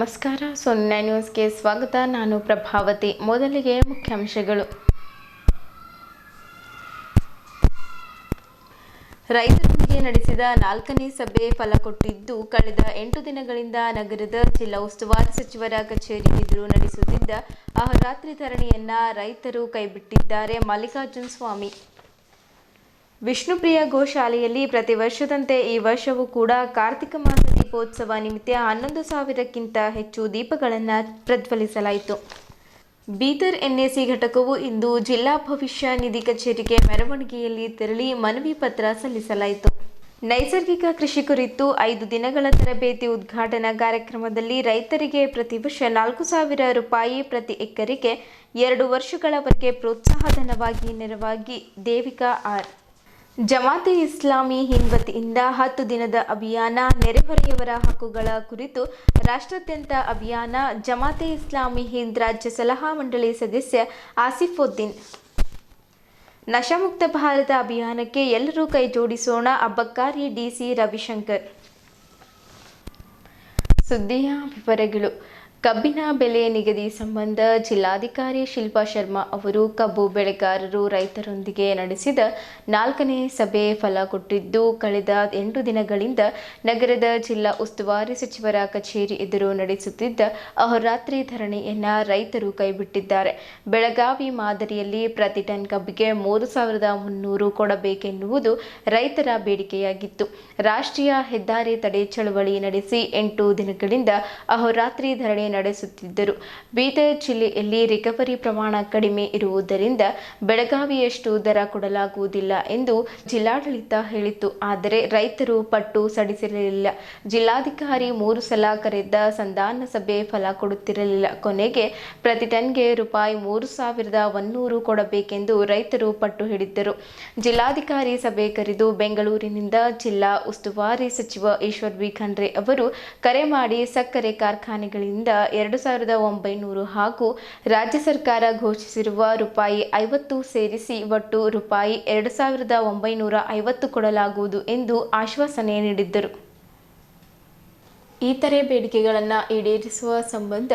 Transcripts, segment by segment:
ನಮಸ್ಕಾರ. ಸೊನ್ನೆ ನ್ಯೂಸ್ಗೆ ಸ್ವಾಗತ. ನಾನು ಪ್ರಭಾವತಿ. ಮೊದಲಿಗೆ ಮುಖ್ಯಾಂಶಗಳು. ರೈತರೊಂದಿಗೆ ನಡೆಸಿದ 4ನೇ ಸಭೆ ಫಲ ಕೊಟ್ಟಿದ್ದು, ಕಳೆದ 8 ದಿನಗಳಿಂದ ನಗರದ ಜಿಲ್ಲಾ ಉಸ್ತುವಾರಿ ಸಚಿವರ ಕಚೇರಿ ಎದುರು ನಡೆಸುತ್ತಿದ್ದ ಅಹೋರಾತ್ರಿ ಧರಣಿಯನ್ನ ರೈತರು ಕೈಬಿಟ್ಟಿದ್ದಾರೆ. ಮಲ್ಲಿಕಾರ್ಜುನ ಸ್ವಾಮಿ. ವಿಷ್ಣುಪ್ರಿಯ ಗೋಶಾಲೆಯಲ್ಲಿ ಪ್ರತಿ ವರ್ಷದಂತೆ ಈ ವರ್ಷವೂ ಕೂಡ ಕಾರ್ತಿಕ ಮಾಸ ದೀಪೋತ್ಸವ ನಿಮಿತ್ತ 11,000ಕ್ಕಿಂತ ಹೆಚ್ಚು ದೀಪಗಳನ್ನು ಪ್ರಜ್ವಲಿಸಲಾಯಿತು. ಬೀದರ್ ಎನ್ಎಸಿ ಘಟಕವು ಇಂದು ಜಿಲ್ಲಾ ಭವಿಷ್ಯ ನಿಧಿ ಕಚೇರಿಗೆ ಮೆರವಣಿಗೆಯಲ್ಲಿ ತೆರಳಿ ಮನವಿ ಪತ್ರ ಸಲ್ಲಿಸಲಾಯಿತು. ನೈಸರ್ಗಿಕ ಕೃಷಿ ಕುರಿತು 5 ದಿನಗಳ ತರಬೇತಿ ಉದ್ಘಾಟನಾ ಕಾರ್ಯಕ್ರಮದಲ್ಲಿ ರೈತರಿಗೆ ಪ್ರತಿ ವರ್ಷ 4,000 ರೂಪಾಯಿ ಪ್ರತಿ ಎಕರೆಗೆ 2 ವರ್ಷಗಳವರೆಗೆ ಪ್ರೋತ್ಸಾಹಧನವಾಗಿ ನೆರವಾಗಿ ದೇವಿಕಾ ಆರ್. ಜಮಾತೆ ಇಸ್ಲಾಮಿ ಹಿಂದ್ ವತಿಯಿಂದ 10 ದಿನದ ಅಭಿಯಾನ. ನೆರೆಹೊರೆಯವರ ಹಕ್ಕುಗಳ ಕುರಿತು ರಾಷ್ಟ್ರಾದ್ಯಂತ ಅಭಿಯಾನ. ಜಮಾತೆ ಇಸ್ಲಾಮಿ ಹಿಂದ್ ರಾಜ್ಯ ಸಲಹಾ ಮಂಡಳಿ ಸದಸ್ಯ ಆಸಿಫುದ್ದೀನ್. ನಶಾಮುಕ್ತ ಭಾರತ ಅಭಿಯಾನಕ್ಕೆ ಎಲ್ಲರೂ ಕೈ ಜೋಡಿಸೋಣ. ಅಬಕಾರಿ ಡಿಸಿ ರವಿಶಂಕರ್. ಸುದ್ದಿಯ ವಿವರಗಳು. ಕಬ್ಬಿನ ಬೆಲೆ ನಿಗದಿ ಸಂಬಂಧ ಜಿಲ್ಲಾಧಿಕಾರಿ ಶಿಲ್ಪಾ ಶರ್ಮಾ ಅವರು ಕಬ್ಬು ಬೆಳೆಗಾರರು ರೈತರೊಂದಿಗೆ ನಡೆಸಿದ 4ನೇ ಸಭೆ ಫಲ ಕೊಟ್ಟಿದ್ದು, ಕಳೆದ 8 ದಿನಗಳಿಂದ ನಗರದ ಜಿಲ್ಲಾ ಉಸ್ತುವಾರಿ ಸಚಿವರ ಕಚೇರಿ ಎದುರು ನಡೆಸುತ್ತಿದ್ದ ಅಹೋರಾತ್ರಿ ಧರಣಿಯನ್ನ ರೈತರು ಕೈಬಿಟ್ಟಿದ್ದಾರೆ. ಬೆಳಗಾವಿ ಮಾದರಿಯಲ್ಲಿ ಪ್ರತಿ ಟನ್ ಕಬ್ಬಿಗೆ 3,300 ಕೊಡಬೇಕೆನ್ನುವುದು ರೈತರ ಬೇಡಿಕೆಯಾಗಿತ್ತು. ರಾಷ್ಟ್ರೀಯ ಹೆದ್ದಾರಿ ತಡೆ ಚಳವಳಿ ನಡೆಸಿ 8 ದಿನಗಳಿಂದ ಅಹೋರಾತ್ರಿ ಧರಣಿ ನಡೆಸುತ್ತಿದ್ದರು. ಬೀದರ್ ಜಿಲ್ಲೆಯಲ್ಲಿ ರಿಕವರಿ ಪ್ರಮಾಣ ಕಡಿಮೆ ಇರುವುದರಿಂದ ಬೆಳಗಾವಿಯಷ್ಟು ದರ ಕೊಡಲಾಗುವುದಿಲ್ಲ ಎಂದು ಜಿಲ್ಲಾಡಳಿತ ಹೇಳಿತ್ತು. ಆದರೆ ರೈತರು ಪಟ್ಟು ಸಡಿಸಿರಲಿಲ್ಲ. ಜಿಲ್ಲಾಧಿಕಾರಿ 3 ಸಲ ಕರೆದ ಸಂಧಾನ ಸಭೆ ಫಲ ಕೊಡುತ್ತಿರಲಿಲ್ಲ. ಕೊನೆಗೆ ಪ್ರತಿ ಟನ್ಗೆ ರೂಪಾಯಿ 3,100 ಕೊಡಬೇಕೆಂದು ರೈತರು ಪಟ್ಟು ಹಿಡಿದ್ದರು. ಜಿಲ್ಲಾಧಿಕಾರಿ ಸಭೆ ಕರೆದು ಬೆಂಗಳೂರಿನಿಂದ ಜಿಲ್ಲಾ ಉಸ್ತುವಾರಿ ಸಚಿವ ಈಶ್ವರ್ ಬಿ ಖಂಡ್ರೆ ಅವರು ಕರೆ ಮಾಡಿ ಸಕ್ಕರೆ ಕಾರ್ಖಾನೆಗಳಿಂದ 2,900 ಹಾಗೂ ರಾಜ್ಯ ಸರ್ಕಾರ ಘೋಷಿಸಿರುವ ರೂಪಾಯಿ 50 ಸೇರಿಸಿ ಒಟ್ಟು ರೂಪಾಯಿ 2,950 ಕೊಡಲಾಗುವುದು ಎಂದು ಆಶ್ವಾಸನೆ ನೀಡಿದ್ದರು. ಇತರೆ ಬೇಡಿಕೆಗಳನ್ನು ಈಡೇರಿಸುವ ಸಂಬಂಧ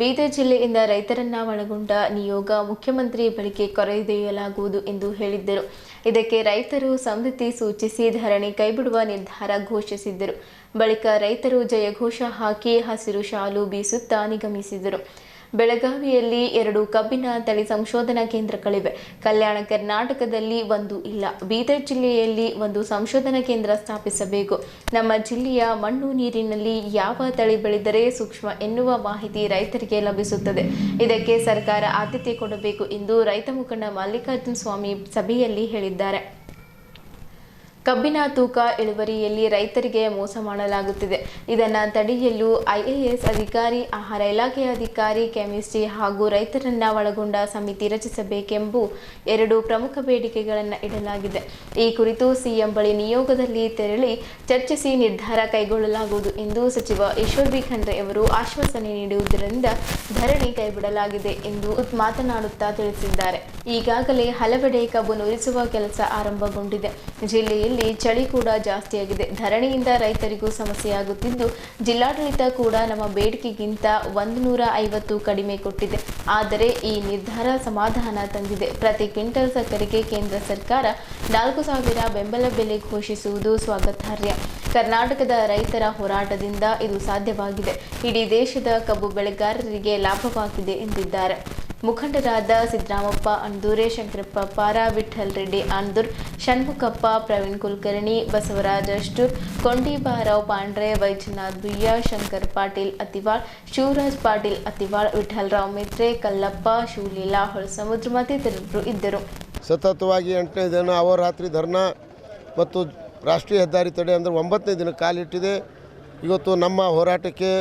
ಬೀದರ್ ಜಿಲ್ಲೆಯಿಂದ ರೈತರನ್ನ ಒಳಗೊಂಡ ನಿಯೋಗ ಮುಖ್ಯಮಂತ್ರಿ ಬಳಿಗೆ ಕರೆದೊಯ್ಯಲಾಗುವುದು ಎಂದು ಹೇಳಿದ್ದರು. ಇದಕ್ಕೆ ರೈತರು ಸಮ್ಮತಿ ಸೂಚಿಸಿ ಧರಣಿ ಕೈಬಿಡುವ ನಿರ್ಧಾರ ಘೋಷಿಸಿದ್ದರು. ಬಳಿಕ ರೈತರು ಜಯಘೋಷ ಹಾಕಿ ಹಸಿರು ಶಾಲು ಬೀಸುತ್ತಾ ನಿಗಮಿಸಿದರು. ಬೆಳಗಾವಿಯಲ್ಲಿ 2 ಕಬ್ಬಿನ ತಳಿ ಸಂಶೋಧನಾ ಕೇಂದ್ರಗಳಿವೆ. ಕಲ್ಯಾಣ ಕರ್ನಾಟಕದಲ್ಲಿ ಒಂದು ಇಲ್ಲ. ಬೀದರ್ ಜಿಲ್ಲೆಯಲ್ಲಿ ಒಂದು ಸಂಶೋಧನಾ ಕೇಂದ್ರ ಸ್ಥಾಪಿಸಬೇಕು. ನಮ್ಮ ಜಿಲ್ಲೆಯ ಮಣ್ಣು ನೀರಿನಲ್ಲಿ ಯಾವ ತಳಿ ಬೆಳೆದರೆ ಸೂಕ್ಷ್ಮ ಎನ್ನುವ ಮಾಹಿತಿ ರೈತರಿಗೆ ಲಭಿಸುತ್ತದೆ. ಇದಕ್ಕೆ ಸರ್ಕಾರ ಆದ್ಯತೆ ಕೊಡಬೇಕು ಎಂದು ರೈತ ಮುಖಂಡ ಮಲ್ಲಿಕಾರ್ಜುನ ಸ್ವಾಮಿ ಸಭೆಯಲ್ಲಿ ಹೇಳಿದ್ದಾರೆ. ಕಬ್ಬಿನ ತೂಕ ಇಳುವರಿಯಲ್ಲಿ ರೈತರಿಗೆ ಮೋಸ ಮಾಡಲಾಗುತ್ತಿದೆ. ಇದನ್ನು ತಡೆಯಲು IAS ಅಧಿಕಾರಿ, ಆಹಾರ ಇಲಾಖೆ ಅಧಿಕಾರಿ, ಕೆಮಿಸ್ಟ್ರಿ ಹಾಗೂ ರೈತರನ್ನ ಒಳಗೊಂಡ ಸಮಿತಿ ರಚಿಸಬೇಕೆಂಬ 2 ಪ್ರಮುಖ ಬೇಡಿಕೆಗಳನ್ನು ಇಡಲಾಗಿದೆ. ಈ ಕುರಿತು ಸಿಎಂ ಬಳಿ ನಿಯೋಗದಲ್ಲಿ ತೆರಳಿ ಚರ್ಚಿಸಿ ನಿರ್ಧಾರ ಕೈಗೊಳ್ಳಲಾಗುವುದು ಎಂದು ಸಚಿವ ಈಶ್ವರ್ ಬಿ ಖಂಡ್ರೆ ಅವರು ಆಶ್ವಾಸನೆ ನೀಡುವುದರಿಂದ ಧರಣಿ ಕೈಬಿಡಲಾಗಿದೆ ಎಂದು ಮಾತನಾಡುತ್ತಾ ತಿಳಿಸಿದ್ದಾರೆ. ಈಗಾಗಲೇ ಹಲವೆಡೆ ಕಬ್ಬು ನುರಿಸುವ ಕೆಲಸ ಆರಂಭಗೊಂಡಿದೆ. ಜಿಲ್ಲೆಯಲ್ಲಿ ಚಳಿ ಕೂಡ ಜಾಸ್ತಿಯಾಗಿದೆ. ಧರಣಿಯಿಂದ ರೈತರಿಗೂ ಸಮಸ್ಯೆಯಾಗುತ್ತಿದ್ದು, ಜಿಲ್ಲಾಡಳಿತ ಕೂಡ ನಮ್ಮ ಬೇಡಿಕೆಗಿಂತ 150 ಕಡಿಮೆ ಕೊಟ್ಟಿದೆ. ಆದರೆ ಈ ನಿರ್ಧಾರ ಸಮಾಧಾನ ತಂದಿದೆ. ಪ್ರತಿ ಕ್ವಿಂಟಲ್ ಸಕ್ಕರೆಗೆ ಕೇಂದ್ರ ಸರ್ಕಾರ 4,000 ಬೆಂಬಲ ಬೆಲೆ ಘೋಷಿಸುವುದು ಸ್ವಾಗತಾರ್ಹ. ಕರ್ನಾಟಕದ ರೈತರ ಹೋರಾಟದಿಂದ ಇದು ಸಾಧ್ಯವಾಗಿದೆ. ಇಡೀ ದೇಶದ ಕಬ್ಬು ಬೆಳೆಗಾರರಿಗೆ ಲಾಭವಾಗಿದೆ ಎಂದಿದ್ದಾರೆ. ಮುಖಂಡರಾದ ಸಿದ್ದರಾಮಪ್ಪ ಅಂದೂರೆ, ಶಂಕರಪ್ಪ ಪಾರ, ವಿಠ್ಠಲ್ ರೆಡ್ಡಿ ಆಂದೂರ್, ಷಣ್ಮುಖಪ್ಪ, ಪ್ರವೀಣ್ ಕುಲಕರ್ಣಿ, ಬಸವರಾಜ ಅಷ್ಟೂರ್, ಕೊಂಡೀಬಾರಾವ್ ಪಾಂಡ್ರೆ, ವೈಜನಾಥ್ ಬುಯ್ಯ, ಶಂಕರ್ ಪಾಟೀಲ್ ಅತಿವಾಳ್, ಶಿವರಾಜ್ ಪಾಟೀಲ್ ಅತಿವಾಳ್, ವಿಠ್ಠಲರಾವ್ ಮಿತ್ರೆ, ಕಲ್ಲಪ್ಪ, ಶಿವಲೀಲಾ ಹೊಳಸಮುದ್ರ ಮತ್ತಿತರರು ಇದ್ದರು. ಸತತವಾಗಿ 8ನೇ ದಿನ ಅಹೋರಾತ್ರಿ ಧರ್ನಾ ಮತ್ತು ರಾಷ್ಟ್ರೀಯ ಹೆದ್ದಾರಿ ತಡೆ ಅಂದರೆ 9ನೇ ದಿನ ಕಾಲಿಟ್ಟಿದೆ. ಇವತ್ತು ನಮ್ಮ ಹೋರಾಟಕ್ಕೆ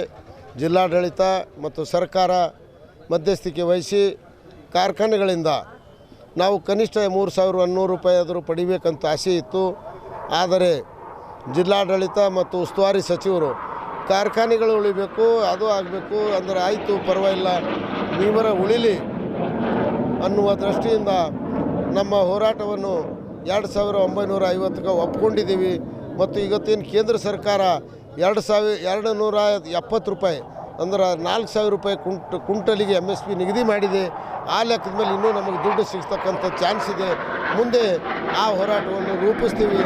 ಜಿಲ್ಲಾಡಳಿತ ಮತ್ತು ಸರ್ಕಾರ ಮಧ್ಯಸ್ಥಿಕೆ ವಹಿಸಿ ಕಾರ್ಖಾನೆಗಳಿಂದ ನಾವು ಕನಿಷ್ಠ 3,100 ರೂಪಾಯಿ ಆದರೂ ಪಡಿಬೇಕಂತ ಆಸೆ ಇತ್ತು. ಆದರೆ ಜಿಲ್ಲಾಡಳಿತ ಮತ್ತು ಉಸ್ತುವಾರಿ ಸಚಿವರು ಕಾರ್ಖಾನೆಗಳು ಉಳಿಬೇಕು, ಅದು ಆಗಬೇಕು ಅಂದರೆ ಆಯಿತು ಪರವಾಗಿಲ್ಲ, ನೀವರ ಉಳಿಲಿ ಅನ್ನುವ ದೃಷ್ಟಿಯಿಂದ ನಮ್ಮ ಹೋರಾಟವನ್ನು 2,950ಕ್ಕೆ ಒಪ್ಕೊಂಡಿದ್ದೀವಿ. ಮತ್ತು ಇವತ್ತೇನು ಕೇಂದ್ರ ಸರ್ಕಾರ 2,270 ರೂಪಾಯಿ ಅಂದ್ರೆ 4,000 ರೂಪಾಯಿ ಕುಂಟಲಿಗೆ MSP ನಿಗದಿ ಮಾಡಿದೆ. ಆ ಲೆಕ್ಕದ ಮೇಲೆ ಇನ್ನೂ ನಮಗೆ ದುಡ್ಡು ಸಿಗ್ತಕ್ಕಂಥ ಚಾನ್ಸ್ ಇದೆ. ಮುಂದೆ ಆ ಹೋರಾಟವನ್ನು ರೂಪಿಸ್ತೀವಿ.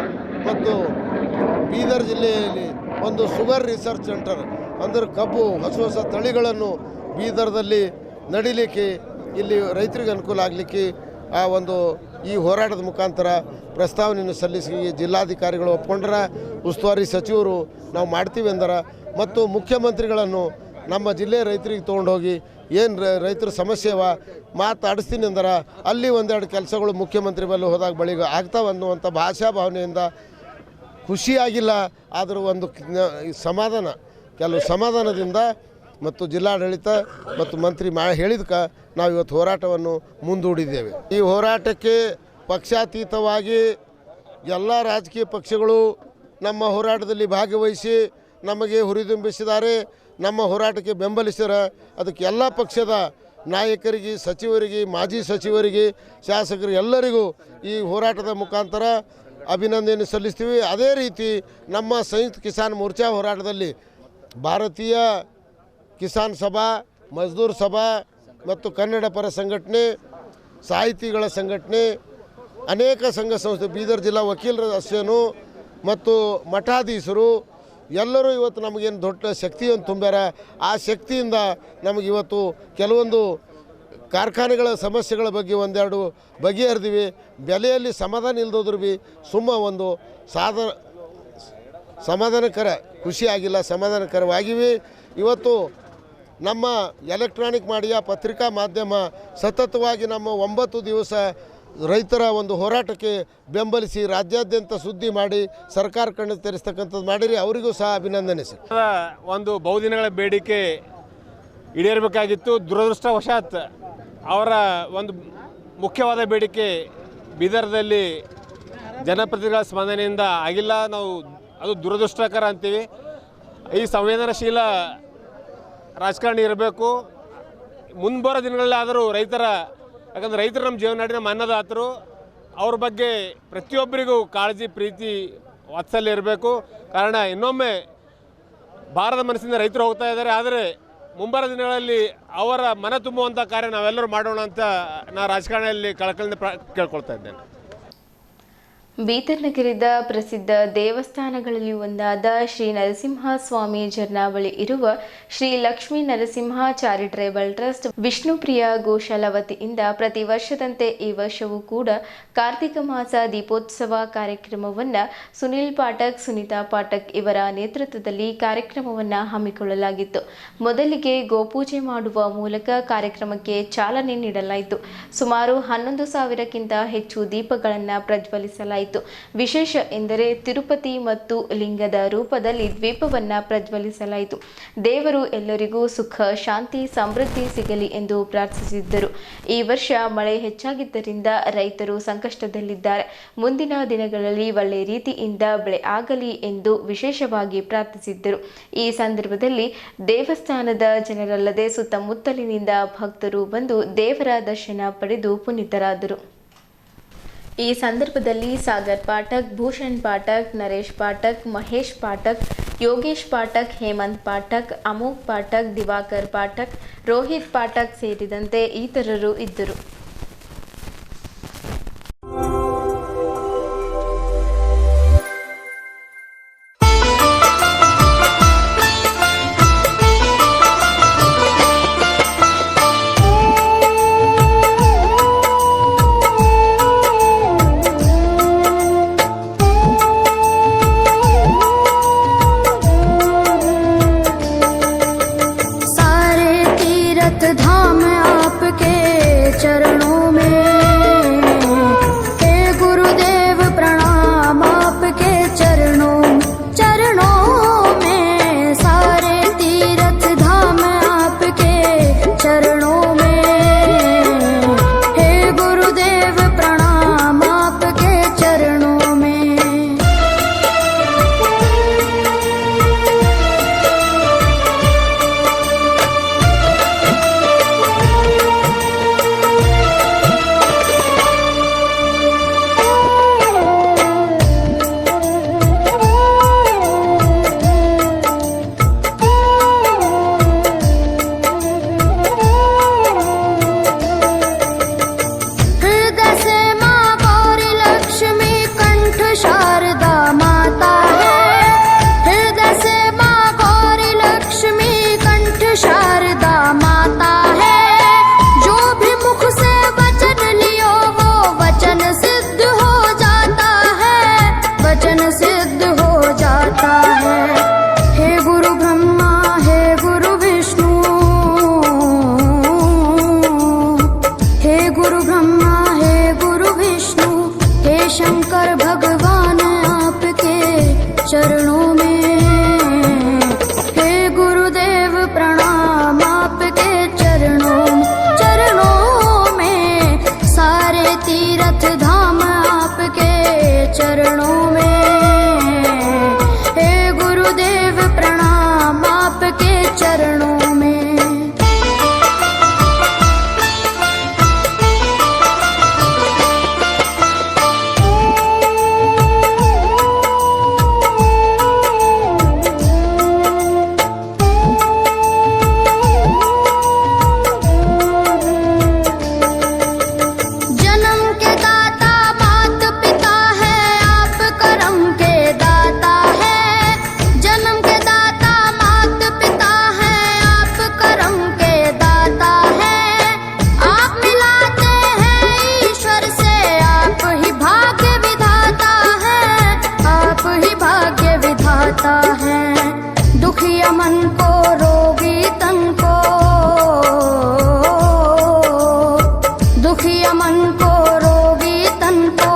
ಮತ್ತು ಬೀದರ್ ಜಿಲ್ಲೆಯಲ್ಲಿ ಒಂದು ಶುಗರ್ ರಿಸರ್ಚ್ ಸೆಂಟರ್ ಅಂದರೆ ಕಬ್ಬು ಹೊಸ ತಳಿಗಳನ್ನು ಬೀದರ್ದಲ್ಲಿ ನಡಿಲಿಕ್ಕೆ, ಇಲ್ಲಿ ರೈತರಿಗೆ ಅನುಕೂಲ ಆಗಲಿಕ್ಕೆ ಆ ಒಂದು ಈ ಹೋರಾಟದ ಮುಖಾಂತರ ಪ್ರಸ್ತಾವನೆಯನ್ನು ಸಲ್ಲಿಸಿ ಜಿಲ್ಲಾಧಿಕಾರಿಗಳು ಒಪ್ಕೊಂಡ್ರ, ಉಸ್ತುವಾರಿ ಸಚಿವರು ನಾವು ಮಾಡ್ತೀವಿ ಎಂದರ, ಮತ್ತು ಮುಖ್ಯಮಂತ್ರಿಗಳನ್ನು ನಮ್ಮ ಜಿಲ್ಲೆ ರೈತರಿಗೆ ತೊಗೊಂಡೋಗಿ ಏನು ರೈತರ ಸಮಸ್ಯೆವ ಮಾತಾಡಿಸ್ತೀನಿ ಅಂದರ, ಅಲ್ಲಿ ಒಂದೆರಡು ಕೆಲಸಗಳು ಮುಖ್ಯಮಂತ್ರಿ ಬಳಿ ಹೋದಾಗ ಬಳಿಗೆ ಆಗ್ತಾವೆ ಅನ್ನುವಂಥ ಭಾಷಾ ಭಾವನೆಯಿಂದ ಖುಷಿಯಾಗಿಲ್ಲ. ಆದರೂ ಒಂದು ಕೆಲವು ಸಮಾಧಾನದಿಂದ ಮತ್ತು ಜಿಲ್ಲಾಡಳಿತ ಮತ್ತು ಮಂತ್ರಿ ಹೇಳಿದ್ಕ ನಾವು ಇವತ್ತು ಹೋರಾಟವನ್ನು ಮುಂದೂಡಿದ್ದೇವೆ. ಈ ಹೋರಾಟಕ್ಕೆ ಪಕ್ಷಾತೀತವಾಗಿ ಎಲ್ಲ ರಾಜಕೀಯ ಪಕ್ಷಗಳು ನಮ್ಮ ಹೋರಾಟದಲ್ಲಿ ಭಾಗವಹಿಸಿ ನಮಗೆ ಹುರಿದುಂಬಿಸಿದ್ದಾರೆ, ನಮ್ಮ ಹೋರಾಟಕ್ಕೆ ಬೆಂಬಲಿಸಿದ್ದಾರೆ. ಅದಕ್ಕೆ ಎಲ್ಲ ಪಕ್ಷದ ನಾಯಕರಿಗೆ, ಸಚಿವರಿಗೆ, ಮಾಜಿ ಸಚಿವರಿಗೆ, ಶಾಸಕರಿಗೆ ಎಲ್ಲರಿಗೂ ಈ ಹೋರಾಟದ ಮುಖಾಂತರ ಅಭಿನಂದನೆ ಸಲ್ಲಿಸ್ತೀವಿ. ಅದೇ ರೀತಿ ನಮ್ಮ ಸಂಯುಕ್ತ ಕಿಸಾನ್ ಮೋರ್ಚಾ ಹೋರಾಟದಲ್ಲಿ ಭಾರತೀಯ ಕಿಸಾನ್ ಸಭಾ, ಮಜ್ದೂರ್ ಸಭಾ ಮತ್ತು ಕನ್ನಡ ಪರ ಸಂಘಟನೆ, ಸಾಹಿತಿಗಳ ಸಂಘಟನೆ, ಅನೇಕ ಸಂಘ ಸಂಸ್ಥೆ, ಬೀದರ್ ಜಿಲ್ಲಾ ವಕೀಲರ ಅಸೋಸಿಯೇಷನು ಮತ್ತು ಮಠಾಧೀಶರು ಎಲ್ಲರೂ ಇವತ್ತು ನಮಗೇನು ದೊಡ್ಡ ಶಕ್ತಿಯನ್ನು ತುಂಬ್ಯಾರ. ಆ ಶಕ್ತಿಯಿಂದ ನಮಗಿವತ್ತು ಕೆಲವೊಂದು ಕಾರ್ಖಾನೆಗಳ ಸಮಸ್ಯೆಗಳ ಬಗ್ಗೆ ಒಂದೆರಡು ಬಗೆಹರಿದಿವಿ. ಬೆಲೆಯಲ್ಲಿ ಸಮಾಧಾನ ಇಲ್ಲದೋದ್ರೂ ಭೀ ಒಂದು ಸಮಾಧಾನಕರ, ಖುಷಿಯಾಗಿಲ್ಲ, ಸಮಾಧಾನಕರವಾಗಿವೆ. ಇವತ್ತು ನಮ್ಮ ಎಲೆಕ್ಟ್ರಾನಿಕ್ ಮೀಡಿಯಾ, ಪತ್ರಿಕಾ ಮಾಧ್ಯಮ ಸತತವಾಗಿ ನಮ್ಮ 9 ದಿವಸ ರೈತರ ಒಂದು ಹೋರಾಟಕ್ಕೆ ಬೆಂಬಲಿಸಿ ರಾಜ್ಯಾದ್ಯಂತ ಸುದ್ದಿ ಮಾಡಿ ಸರ್ಕಾರ ಕಣ್ಣು ತೆರೆಸ್ತಕ್ಕಂಥದ್ದು ಮಾಡಿರಿ. ಅವರಿಗೂ ಸಹ ಅಭಿನಂದನೆ ಸರ್. ಒಂದು ಬಹುದಿನಗಳ ಬೇಡಿಕೆ ಈಡೇರಬೇಕಾಗಿತ್ತು. ದುರದೃಷ್ಟವಶಾತ್ ಅವರ ಒಂದು ಮುಖ್ಯವಾದ ಬೇಡಿಕೆ ಬೀದರ್ದಲ್ಲಿ ಜನಪ್ರತಿನಿಧಿಗಳ ಸ್ಪಂದನೆಯಿಂದ ಆಗಿಲ್ಲ. ನಾವು ಅದು ದುರದೃಷ್ಟಕರ ಅಂತೀವಿ. ಈ ಸಂವೇದನಶೀಲ ರಾಜಕಾರಣಿ ಇರಬೇಕು. ಮುಂಬರೋ ದಿನಗಳಲ್ಲಿ ಆದರೂ ಯಾಕಂದರೆ ರೈತರು ನಮ್ಮ ಜೀವನಾಡಿನ ನಮ್ಮ ಅನ್ನದಾತರು, ಅವ್ರ ಬಗ್ಗೆ ಪ್ರತಿಯೊಬ್ಬರಿಗೂ ಕಾಳಜಿ, ಪ್ರೀತಿ, ವಾತ್ಸಲ್ಯ ಇರಬೇಕು. ಕಾರಣ ಇನ್ನೊಮ್ಮೆ ಭಾರತ ಮನಸ್ಸಿಂದ ರೈತರು ಹೋಗ್ತಾ ಇದ್ದಾರೆ. ಆದರೆ ಮುಂಬರೋ ದಿನಗಳಲ್ಲಿ ಅವರ ಮನ ತುಂಬುವಂಥ ಕಾರ್ಯ ನಾವೆಲ್ಲರೂ ಮಾಡೋಣ ಅಂತ ನಾನು ರಾಜಕಾರಣದಲ್ಲಿ ಕಳಕಳಿಯಿಂದ ಕೇಳ್ಕೊಳ್ತಾ ಇದ್ದೇನೆ. ಬೀದರ್ ನಗರದ ಪ್ರಸಿದ್ಧ ದೇವಸ್ಥಾನಗಳಲ್ಲಿ ಒಂದಾದ ಶ್ರೀ ನರಸಿಂಹ ಸ್ವಾಮಿ ಜರ್ನಾವಳಿ ಇರುವ ಶ್ರೀ ಲಕ್ಷ್ಮೀ ನರಸಿಂಹ ಚಾರಿಟೇಬಲ್ ಟ್ರಸ್ಟ್ ವಿಷ್ಣುಪ್ರಿಯ ಗೋಶಾಲ ವತಿಯಿಂದ ಪ್ರತಿ ವರ್ಷದಂತೆ ಈ ವರ್ಷವೂ ಕೂಡ ಕಾರ್ತಿಕ ಮಾಸ ದೀಪೋತ್ಸವ ಕಾರ್ಯಕ್ರಮವನ್ನು ಸುನಿಲ್ ಪಾಠಕ್, ಸುನೀತಾ ಪಾಠಕ್ ಇವರ ನೇತೃತ್ವದಲ್ಲಿ ಕಾರ್ಯಕ್ರಮವನ್ನು ಹಮ್ಮಿಕೊಳ್ಳಲಾಗಿತ್ತು. ಮೊದಲಿಗೆ ಗೋಪೂಜೆ ಮಾಡುವ ಮೂಲಕ ಕಾರ್ಯಕ್ರಮಕ್ಕೆ ಚಾಲನೆ ನೀಡಲಾಯಿತು. ಸುಮಾರು 11,000ಕ್ಕಿಂತ ಹೆಚ್ಚು ದೀಪಗಳನ್ನು ಪ್ರಜ್ವಲಿಸಲಾಯಿತು. ವಿಶೇಷ ಎಂದರೆ ತಿರುಪತಿ ಮತ್ತು ಲಿಂಗದ ರೂಪದಲ್ಲಿ ದ್ವೀಪವನ್ನು ಪ್ರಜ್ವಲಿಸಲಾಯಿತು. ದೇವರು ಎಲ್ಲರಿಗೂ ಸುಖ, ಶಾಂತಿ, ಸಮೃದ್ಧಿ ಸಿಗಲಿ ಎಂದು ಪ್ರಾರ್ಥಿಸಿದ್ದರು. ಈ ವರ್ಷ ಮಳೆ ಹೆಚ್ಚಾಗಿದ್ದರಿಂದ ರೈತರು ಸಂಕಷ್ಟದಲ್ಲಿದ್ದಾರೆ. ಮುಂದಿನ ದಿನಗಳಲ್ಲಿ ಒಳ್ಳೆ ರೀತಿಯಿಂದ ಬೆಳೆ ಆಗಲಿ ಎಂದು ವಿಶೇಷವಾಗಿ ಪ್ರಾರ್ಥಿಸಿದ್ದರು. ಈ ಸಂದರ್ಭದಲ್ಲಿ ದೇವಸ್ಥಾನದ ಜನರಲ್ಲದೆ ಸುತ್ತಮುತ್ತಲಿನಿಂದ ಭಕ್ತರು ಬಂದು ದೇವರ ದರ್ಶನ ಪಡೆದು ಪುನೀತರಾದರು. ಈ ಸಂದರ್ಭದಲ್ಲಿ ಸಾಗರ್ ಪಾಠಕ್, ಭೂಷಣ್ ಪಾಠಕ್, ನರೇಶ್ ಪಾಠಕ್, ಮಹೇಶ್ ಪಾಠಕ್, ಯೋಗೇಶ್ ಪಾಠಕ್, ಹೇಮಂತ್ ಪಾಠಕ್, ಅಮೋಕ್ ಪಾಠಕ್, ದಿವಾಕರ್ ಪಾಠಕ್, ರೋಹಿತ್ ಪಾಠಕ್ ಸೇರಿದಂತೆ ಇತರರು ಇದ್ದರು. धाम आपके चरण चरणों में। हे गुरुदेव प्रणाम आपके चरणों में, सारे तीर्थ धाम आपके चरणों में। हे गुरुदेव प्रणाम आपके चरणों में। दुखिया मन को रोगी तन को, दुखिया मन को रोगी तन को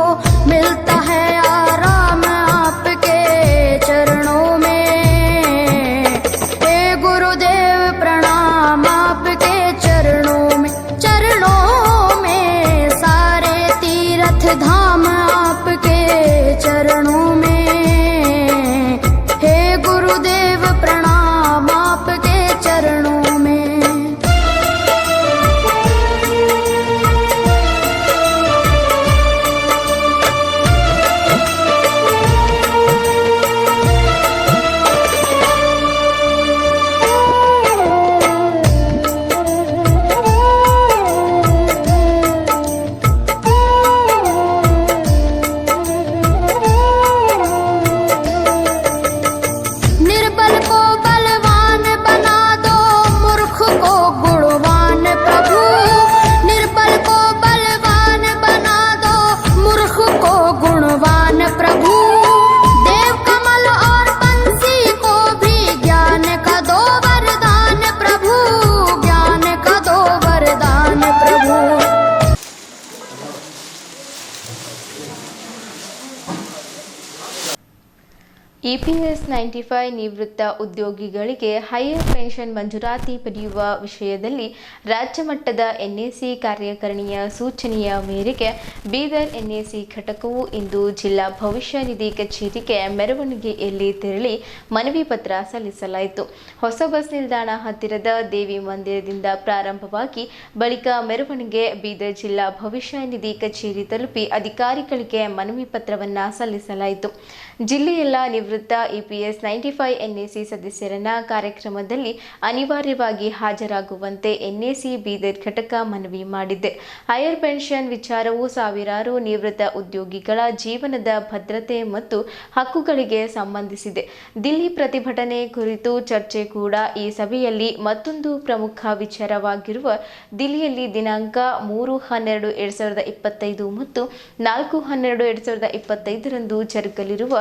मिलता है आराम आपके चरणों में। हे गुरुदेव प्रणाम आपके चरणों में, सारे तीर्थ धाम आपके चरणों में। गुरुदेव प्रणाम आपके चरणों में। EPS 95 ನಿವೃತ್ತ ಉದ್ಯೋಗಿಗಳಿಗೆ ಹೈಯರ್ ಪೆನ್ಷನ್ ಮಂಜೂರಾತಿ ಪಡೆಯುವ ವಿಷಯದಲ್ಲಿ ರಾಜ್ಯ ಮಟ್ಟದ NAC ಕಾರ್ಯಕಾರಿಣಿಯ ಸೂಚನೆಯ ಮೇರೆಗೆ ಬೀದರ್ NAC ಘಟಕವು ಇಂದು ಜಿಲ್ಲಾ ಭವಿಷ್ಯ ನಿಧಿ ಕಚೇರಿಗೆ ಮೆರವಣಿಗೆಯಲ್ಲಿ ತೆರಳಿ ಮನವಿ ಪತ್ರ ಸಲ್ಲಿಸಲಾಯಿತು. ಹೊಸ ಬಸ್ ನಿಲ್ದಾಣ ಹತ್ತಿರದ ದೇವಿ ಮಂದಿರದಿಂದ ಪ್ರಾರಂಭವಾಗಿ ಬಳಿಕ ಮೆರವಣಿಗೆ ಬೀದರ್ ಜಿಲ್ಲಾ ಭವಿಷ್ಯ ನಿಧಿ ಕಚೇರಿ ತಲುಪಿ ಅಧಿಕಾರಿಗಳಿಗೆ ಮನವಿ ಪತ್ರವನ್ನು ಸಲ್ಲಿಸಲಾಯಿತು. ಜಿಲ್ಲೆಯಲ್ಲ ನಿವೃತ್ತ EPS 95 NAC ಸದಸ್ಯರನ್ನ ಕಾರ್ಯಕ್ರಮದಲ್ಲಿ ಅನಿವಾರ್ಯವಾಗಿ ಹಾಜರಾಗುವಂತೆ NAC ಬೀದರ್ ಘಟಕ ಮನವಿ ಮಾಡಿದೆ. ಹೈಯರ್ ಪೆನ್ಷನ್ ವಿಚಾರವು ಸಾವಿರಾರು ನಿವೃತ್ತ ಉದ್ಯೋಗಿಗಳ ಜೀವನದ ಭದ್ರತೆ ಮತ್ತು ಹಕ್ಕುಗಳಿಗೆ ಸಂಬಂಧಿಸಿದೆ. ದಿಲ್ಲಿ ಪ್ರತಿಭಟನೆ ಕುರಿತು ಚರ್ಚೆ ಕೂಡ ಈ ಸಭೆಯಲ್ಲಿ ಮತ್ತೊಂದು ಪ್ರಮುಖ ವಿಚಾರವಾಗಿರುವ ದಿಲ್ಲಿಯಲ್ಲಿ ದಿನಾಂಕ 3/12/2025 ಮತ್ತು 4/12/2025 ಜರುಗಲಿರುವ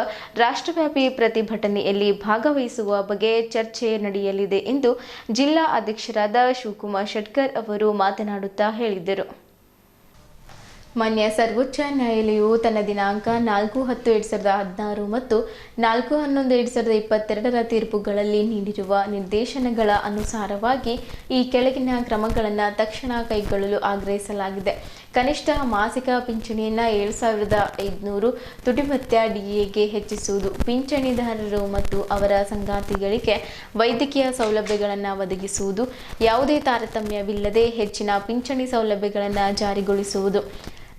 ರಾಷ್ಟ್ರವ್ಯಾಪಿ ಪ್ರತಿಭಟನೆಯಲ್ಲಿ ಭಾಗವಹಿಸುವ ಬಗ್ಗೆ ಚರ್ಚೆ ನಡೆಯಲಿದೆ ಎಂದು ಜಿಲ್ಲಾ ಅಧ್ಯಕ್ಷರಾದ ಶಿವಕುಮಾರ್ ಶೆಟ್ಕರ್ ಅವರು ಮಾತನಾಡುತ್ತಾ ಹೇಳಿದರು. ಮಾನ್ಯ ಸರ್ವೋಚ್ಚ ನ್ಯಾಯಾಲಯವು ತನ್ನ ದಿನಾಂಕ 4/10/2016 ಮತ್ತು 4/11/2022 ತೀರ್ಪುಗಳಲ್ಲಿ ನೀಡಿರುವ ನಿರ್ದೇಶನಗಳ ಅನುಸಾರವಾಗಿ ಈ ಕೆಳಗಿನ ಕ್ರಮಗಳನ್ನು ತಕ್ಷಣ ಕೈಗೊಳ್ಳಲು ಆಗ್ರಹಿಸಲಾಗಿದೆ. ಕನಿಷ್ಠ ಮಾಸಿಕ ಪಿಂಚಣಿಯನ್ನು 7,500 ತುಟಿಭತ್ಯ DAಗೆ ಹೆಚ್ಚಿಸುವುದು, ಪಿಂಚಣಿದಾರರು ಮತ್ತು ಅವರ ಸಂಗಾತಿಗಳಿಗೆ ವೈದ್ಯಕೀಯ ಸೌಲಭ್ಯಗಳನ್ನು ಒದಗಿಸುವುದು, ಯಾವುದೇ ತಾರತಮ್ಯವಿಲ್ಲದೆ ಹೆಚ್ಚಿನ ಪಿಂಚಣಿ ಸೌಲಭ್ಯಗಳನ್ನು ಜಾರಿಗೊಳಿಸುವುದು.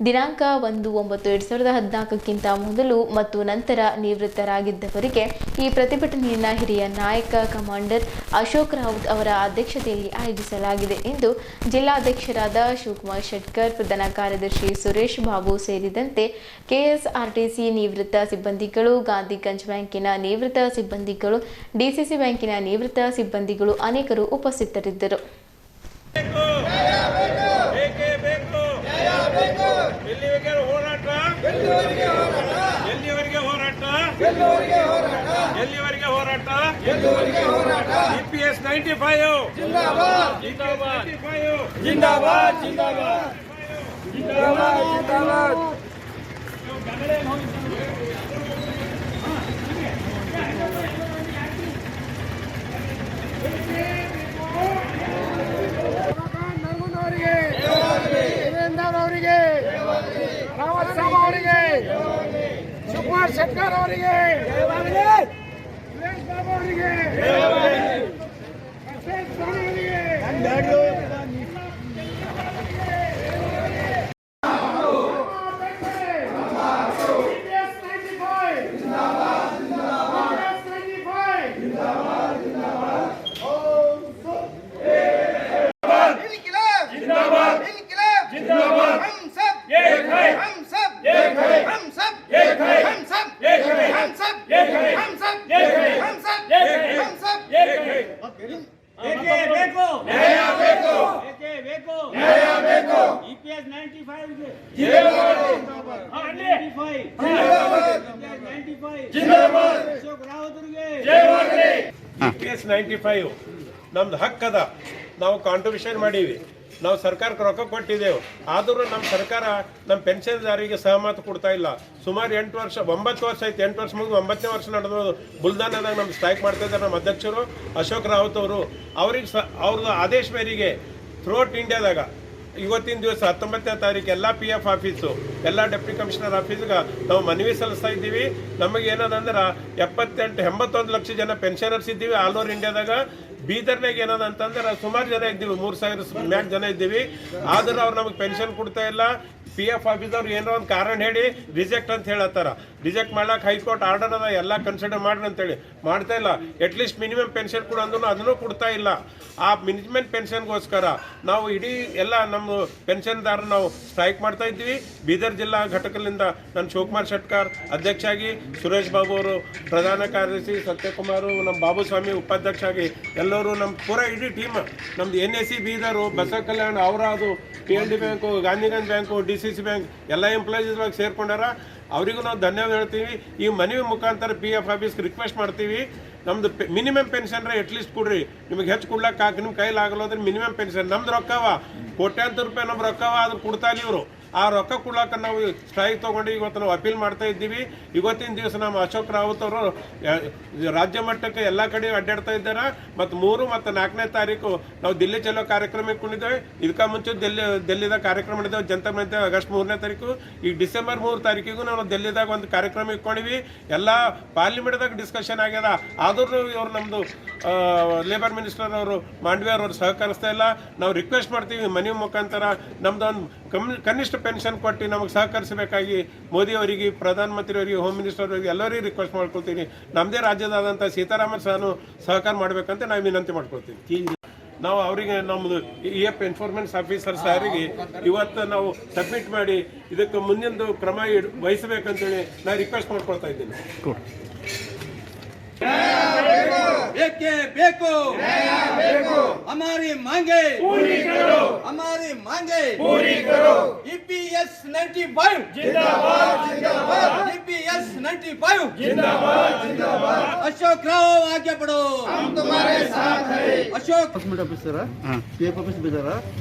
ದಿನಾಂಕ 1/9/2014ಕ್ಕಿಂತ ಮೊದಲು ಮತ್ತು ನಂತರ ನಿವೃತ್ತರಾಗಿದ್ದವರಿಗೆ ಈ ಪ್ರತಿಭಟನೆಯನ್ನು ಹಿರಿಯ ನಾಯಕ ಕಮಾಂಡರ್ ಅಶೋಕ್ ರಾವುತ್ ಅವರ ಅಧ್ಯಕ್ಷತೆಯಲ್ಲಿ ಆಯೋಜಿಸಲಾಗಿದೆ ಎಂದು ಜಿಲ್ಲಾಧ್ಯಕ್ಷರಾದ ಶಿವಕುಮಾರ್ ಶೆಟ್ಕರ್, ಪ್ರಧಾನ ಕಾರ್ಯದರ್ಶಿ ಸುರೇಶ್ ಬಾಬು ಸೇರಿದಂತೆ KSRTC ನಿವೃತ್ತ ಸಿಬ್ಬಂದಿಗಳು, ಗಾಂಧಿಗಂಜ್ ಬ್ಯಾಂಕಿನ ನಿವೃತ್ತ ಸಿಬ್ಬಂದಿಗಳು, DCC ಬ್ಯಾಂಕಿನ ನಿವೃತ್ತ ಸಿಬ್ಬಂದಿಗಳು ಅನೇಕರು ಉಪಸ್ಥಿತರಿದ್ದರು. EPS 95 ಜಿಂದಾಬಾದ್ ಜಿಂದಾಬಾದ್ ಜಿಂದಾಬಾದ್ ಜಿಂದಾಬಾದ್ ಜಿಂದಾಬಾದ್ ರಾವತ್ ಸಾಬ್ ಅವರಿಗೆ, ಶಿವಕುಮಾರ್ ಶೆಟ್ಟರ್ ಅವರಿಗೆ, ಸುರೇಶ್ ಬಾಬು ಅವರಿಗೆ, ಪ್ರಶಾಂತ್ ಸ್ವಾಮಿ ಅವರಿಗೆ, EPS 95 ನಮ್ದು ಹಕ್ಕದ. ನಾವು ಕಾಂಟ್ರಿಬ್ಯೂಷನ್ ಮಾಡೀವಿ, ನಾವು ಸರ್ಕಾರಕ್ಕೆ ರೊಕ್ಕ ಕೊಟ್ಟಿದ್ದೇವೆ. ಆದರೂ ನಮ್ಮ ಸರ್ಕಾರ ನಮ್ಮ ಪೆನ್ಷನ್ದಾರರಿಗೆ ಸಹಮತ ಕೊಡ್ತಾ ಇಲ್ಲ. ಸುಮಾರು 9 ವರ್ಷ ಆಯ್ತು, 8 ವರ್ಷ ಮುಗಿದು 9ನೇ ವರ್ಷ ನಡೆದು ಬುಲ್ದಾನದಾಗ ನಮ್ಮ ಸ್ಟ್ರೈಕ್ ಮಾಡ್ತಾ ಇದ್ದಾರೆ ನಮ್ಮ ಅಧ್ಯಕ್ಷರು ಅಶೋಕ್ ರಾವತ್ ಅವರು. ಅವ್ರಿಗೆ ಅವ್ರದ್ದು ಆದೇಶ ಮೇರೆಗೆ ಥ್ರೂಔಟ್ ಇಂಡಿಯಾದಾಗ ಇವತ್ತಿನ ದಿವಸ 19ನೇ ತಾರೀಕು ಎಲ್ಲ PF ಆಫೀಸು, ಎಲ್ಲ ಡೆಪ್ಟಿ ಕಮಿಷನರ್ ಆಫೀಸ್ಗೆ ನಾವು ಮನವಿ ಸಲ್ಲಿಸ್ತಾ ಇದ್ದೀವಿ. ನಮಗೆ ಏನದಂದ್ರೆ 81 ಲಕ್ಷ ಜನ ಪೆನ್ಷನರ್ಸ್ ಇದ್ದೀವಿ ಆಲ್ ಓವರ್ ಇಂಡಿಯಾದಾಗ. ಬೀದರ್ನಾಗ ಏನದ ಅಂತಂದ್ರೆ ಸುಮಾರು ಜನ ಇದ್ದೀವಿ, 3000 ಮ್ಯಾಕ್ ಜನ ಇದ್ದೀವಿ. ಆದ್ರೆ ಅವ್ರು ನಮಗೆ ಪೆನ್ಷನ್ ಕೊಡ್ತಾ ಇಲ್ಲ. PF ಆಫೀಸವ್ರು ಏನೋ ಒಂದು ಕಾರಣ ಹೇಳಿ ರಿಜೆಕ್ಟ್ ಅಂತ ಹೇಳತ್ತಾರ. ರಿಜೆಕ್ಟ್ ಮಾಡ್ಲಿಕ್ಕೆ ಹೈಕೋರ್ಟ್ ಆರ್ಡರ್ ಅದ, ಎಲ್ಲ ಕನ್ಸಿಡರ್ ಮಾಡ್ರಿ ಅಂತೇಳಿ ಮಾಡ್ತಾ ಇಲ್ಲ. ಅಟ್ಲೀಸ್ಟ್ ಮಿನಿಮಮ್ ಪೆನ್ಷನ್ ಕೂಡ ಅಂದ್ರೂ ಅದನ್ನು ಕೊಡ್ತಾ ಇಲ್ಲ. ಆ ಮಿನಿಮಮ್ ಪೆನ್ಷನ್ಗೋಸ್ಕರ ನಾವು ಇಡೀ ಎಲ್ಲ ನಮ್ಮ ಪೆನ್ಷನ್ದಾರ ನಾವು ಸ್ಟ್ರೈಕ್ ಮಾಡ್ತಾ ಇದ್ವಿ. ಬೀದರ್ ಜಿಲ್ಲಾ ಘಟಕದಿಂದ ನಾನು ಶಿವಕುಮಾರ್ ಶೆಟ್ಟರ್ ಅಧ್ಯಕ್ಷ ಆಗಿ, ಸುರೇಶ್ ಬಾಬು ಅವರು ಪ್ರಧಾನ ಕಾರ್ಯದರ್ಶಿ, ಸತ್ಯಕುಮಾರು, ನಮ್ಮ ಬಾಬುಸ್ವಾಮಿ ಉಪಾಧ್ಯಕ್ಷ ಆಗಿ ಎಲ್ಲರೂ ನಮ್ಮ ಪೂರ ಇಡೀ ಟೀಮ್ ನಮ್ದು NAC ಬೀದರು, ಬಸವ ಕಲ್ಯಾಣ, ಅವರಾದು, PNB bank, Gandhiganj bank, DCC bank ಎಲ್ಲ ಎಂಪ್ಲಾಯೀಸ್ ಸೇರ್ಕೊಂಡಾರ. ಅವರಿಗೂ ನಾವು ಧನ್ಯವಾದ ಹೇಳ್ತೀವಿ. ಈ ಮನವಿ ಮುಖಾಂತರ PF ಆಫೀಸ್ಗೆ ರಿಕ್ವೆಸ್ಟ್ ಮಾಡ್ತೀವಿ, ನಮ್ದು ಮಿನಿಮಮ್ ಪೆನ್ಷನ್ ಅಟ್ಲೀಸ್ಟ್ ಕೊಡ್ರಿ. ನಿಮಗೆ ಹೆಚ್ಚು ಕೊಡ್ಲಕ್ಕೆ ನಿಮ್ಮ ಕೈಲಿ ಆಗಲ್ಲೋದ್ರೆ ಮಿನಿಮಮ್ ಪೆನ್ಷನ್ ನಮ್ದು ರೊಕ್ಕವ, ಕೋಟ್ಯಾಂತರ ರೂಪಾಯಿ ನಮ್ಮ ರೊಕ್ಕವ, ಅದು ಕೊಡ್ತಾ ಇಲ್ಲ ಇವರು. ಆ ರೊಕ್ಕ ಕೊಡ್ಲಾಕ ನಾವು ಸ್ಟ್ರೈಕ್ ತೊಗೊಂಡು ಇವತ್ತು ನಾವು ಅಪೀಲ್ ಮಾಡ್ತಾ ಇದ್ದೀವಿ. ಇವತ್ತಿನ ದಿವಸ ನಮ್ಮ ಅಶೋಕ್ ರಾವತ್ ಅವರು ರಾಜ್ಯ ಮಟ್ಟಕ್ಕೆ ಎಲ್ಲ ಕಡೆ ಅಡ್ಡಾಡ್ತಾ ಇದ್ದಾರೆ. ಮತ್ತು 3 ಮತ್ತು 4ನೇ ತಾರೀಕು ನಾವು ದಿಲ್ಲಿ ಚಲೋ ಕಾರ್ಯಕ್ರಮ ಇಟ್ಕೊಂಡಿದ್ದೇವೆ. ಇದಕ್ಕೆ ಮುಂಚೆ ದಿಲ್ಲಿದಾಗ ಕಾರ್ಯಕ್ರಮ ಮಾಡಿದ್ದೇವೆ ಜನತಾ ಮಂತ್ರಿ ಆಗಸ್ಟ್ 3ನೇ ತಾರೀಕು. ಈ ಡಿಸೆಂಬರ್ 3 ತಾರೀಕಿಗೂ ನಾವು ದಿಲ್ಲಿದಾಗ ಒಂದು ಕಾರ್ಯಕ್ರಮ ಇಟ್ಕೊಂಡಿವಿ. ಎಲ್ಲ ಪಾರ್ಲಿಮೆಂಟ್ದಾಗ ಡಿಸ್ಕಷನ್ ಆಗ್ಯದ. ಆದ್ರೂ ಇವ್ರು ನಮ್ಮದು ಲೇಬರ್ ಮಿನಿಸ್ಟರ್ ಅವರು ಮಾಂಡವಿಯರ್ ಅವರು ಸಹಕರಿಸ್ತಾ ಇಲ್ಲ. ನಾವು ರಿಕ್ವೆಸ್ಟ್ ಮಾಡ್ತೀವಿ ಮನವಿ ಮುಖಾಂತರ ನಮ್ದೊಂದು ಕನಿಷ್ಠ ಪೆನ್ಷನ್ ಕೊಟ್ಟು ನಮಗೆ ಸಹಕರಿಸಬೇಕಾಗಿ ಮೋದಿಯವರಿಗೆ, ಪ್ರಧಾನಮಂತ್ರಿಯವರಿಗೆ, ಹೋಮ್ ಮಿನಿಸ್ಟರ್ ಅವರಿಗೆ ಎಲ್ಲರಿಗೂ ರಿಕ್ವೆಸ್ಟ್ ಮಾಡ್ಕೊಳ್ತೀನಿ. ನಮ್ಮದೇ ರಾಜ್ಯದಾದಂಥ ಸೀತಾರಾಮನ್ ಸಹನು ಸಹಕಾರ ಮಾಡಬೇಕಂತ ನಾವು ವಿನಂತಿ ಮಾಡ್ಕೊಳ್ತೀವಿ. ನಾವು ಅವರಿಗೆ ನಮ್ಮದು EF ಎನ್ಫೋರ್ಸ್ಮೆಂಟ್ ಆಫೀಸರ್ ಸಾರಿಗೆ ಇವತ್ತು ನಾವು ಸಬ್ಮಿಟ್ ಮಾಡಿ ಇದಕ್ಕೆ ಮುಂದಿನ ಕ್ರಮ ವಹಿಸಬೇಕಂತೇಳಿ ನಾನು ರಿಕ್ವೆಸ್ಟ್ ಮಾಡ್ಕೊಳ್ತಾ ಇದ್ದೀನಿ. ಬೇಕೇ ಬೇಕು, हमारी मांगे पूरी करो, हमारी मांगे पूरी करो. EPS 95 जिंदाबाद, जिंदाबाद. EPS 95 जिंदाबाद, जिंदाबाद. अशोक राव आगे बढ़ो, हम तुम्हारे साथ हैं. अशोक ಗೌರ್ಮೆಂಟ್ ಆಫೀಸರ PF ಆಫೀಸ್ ಬಿದ್ದಾರ.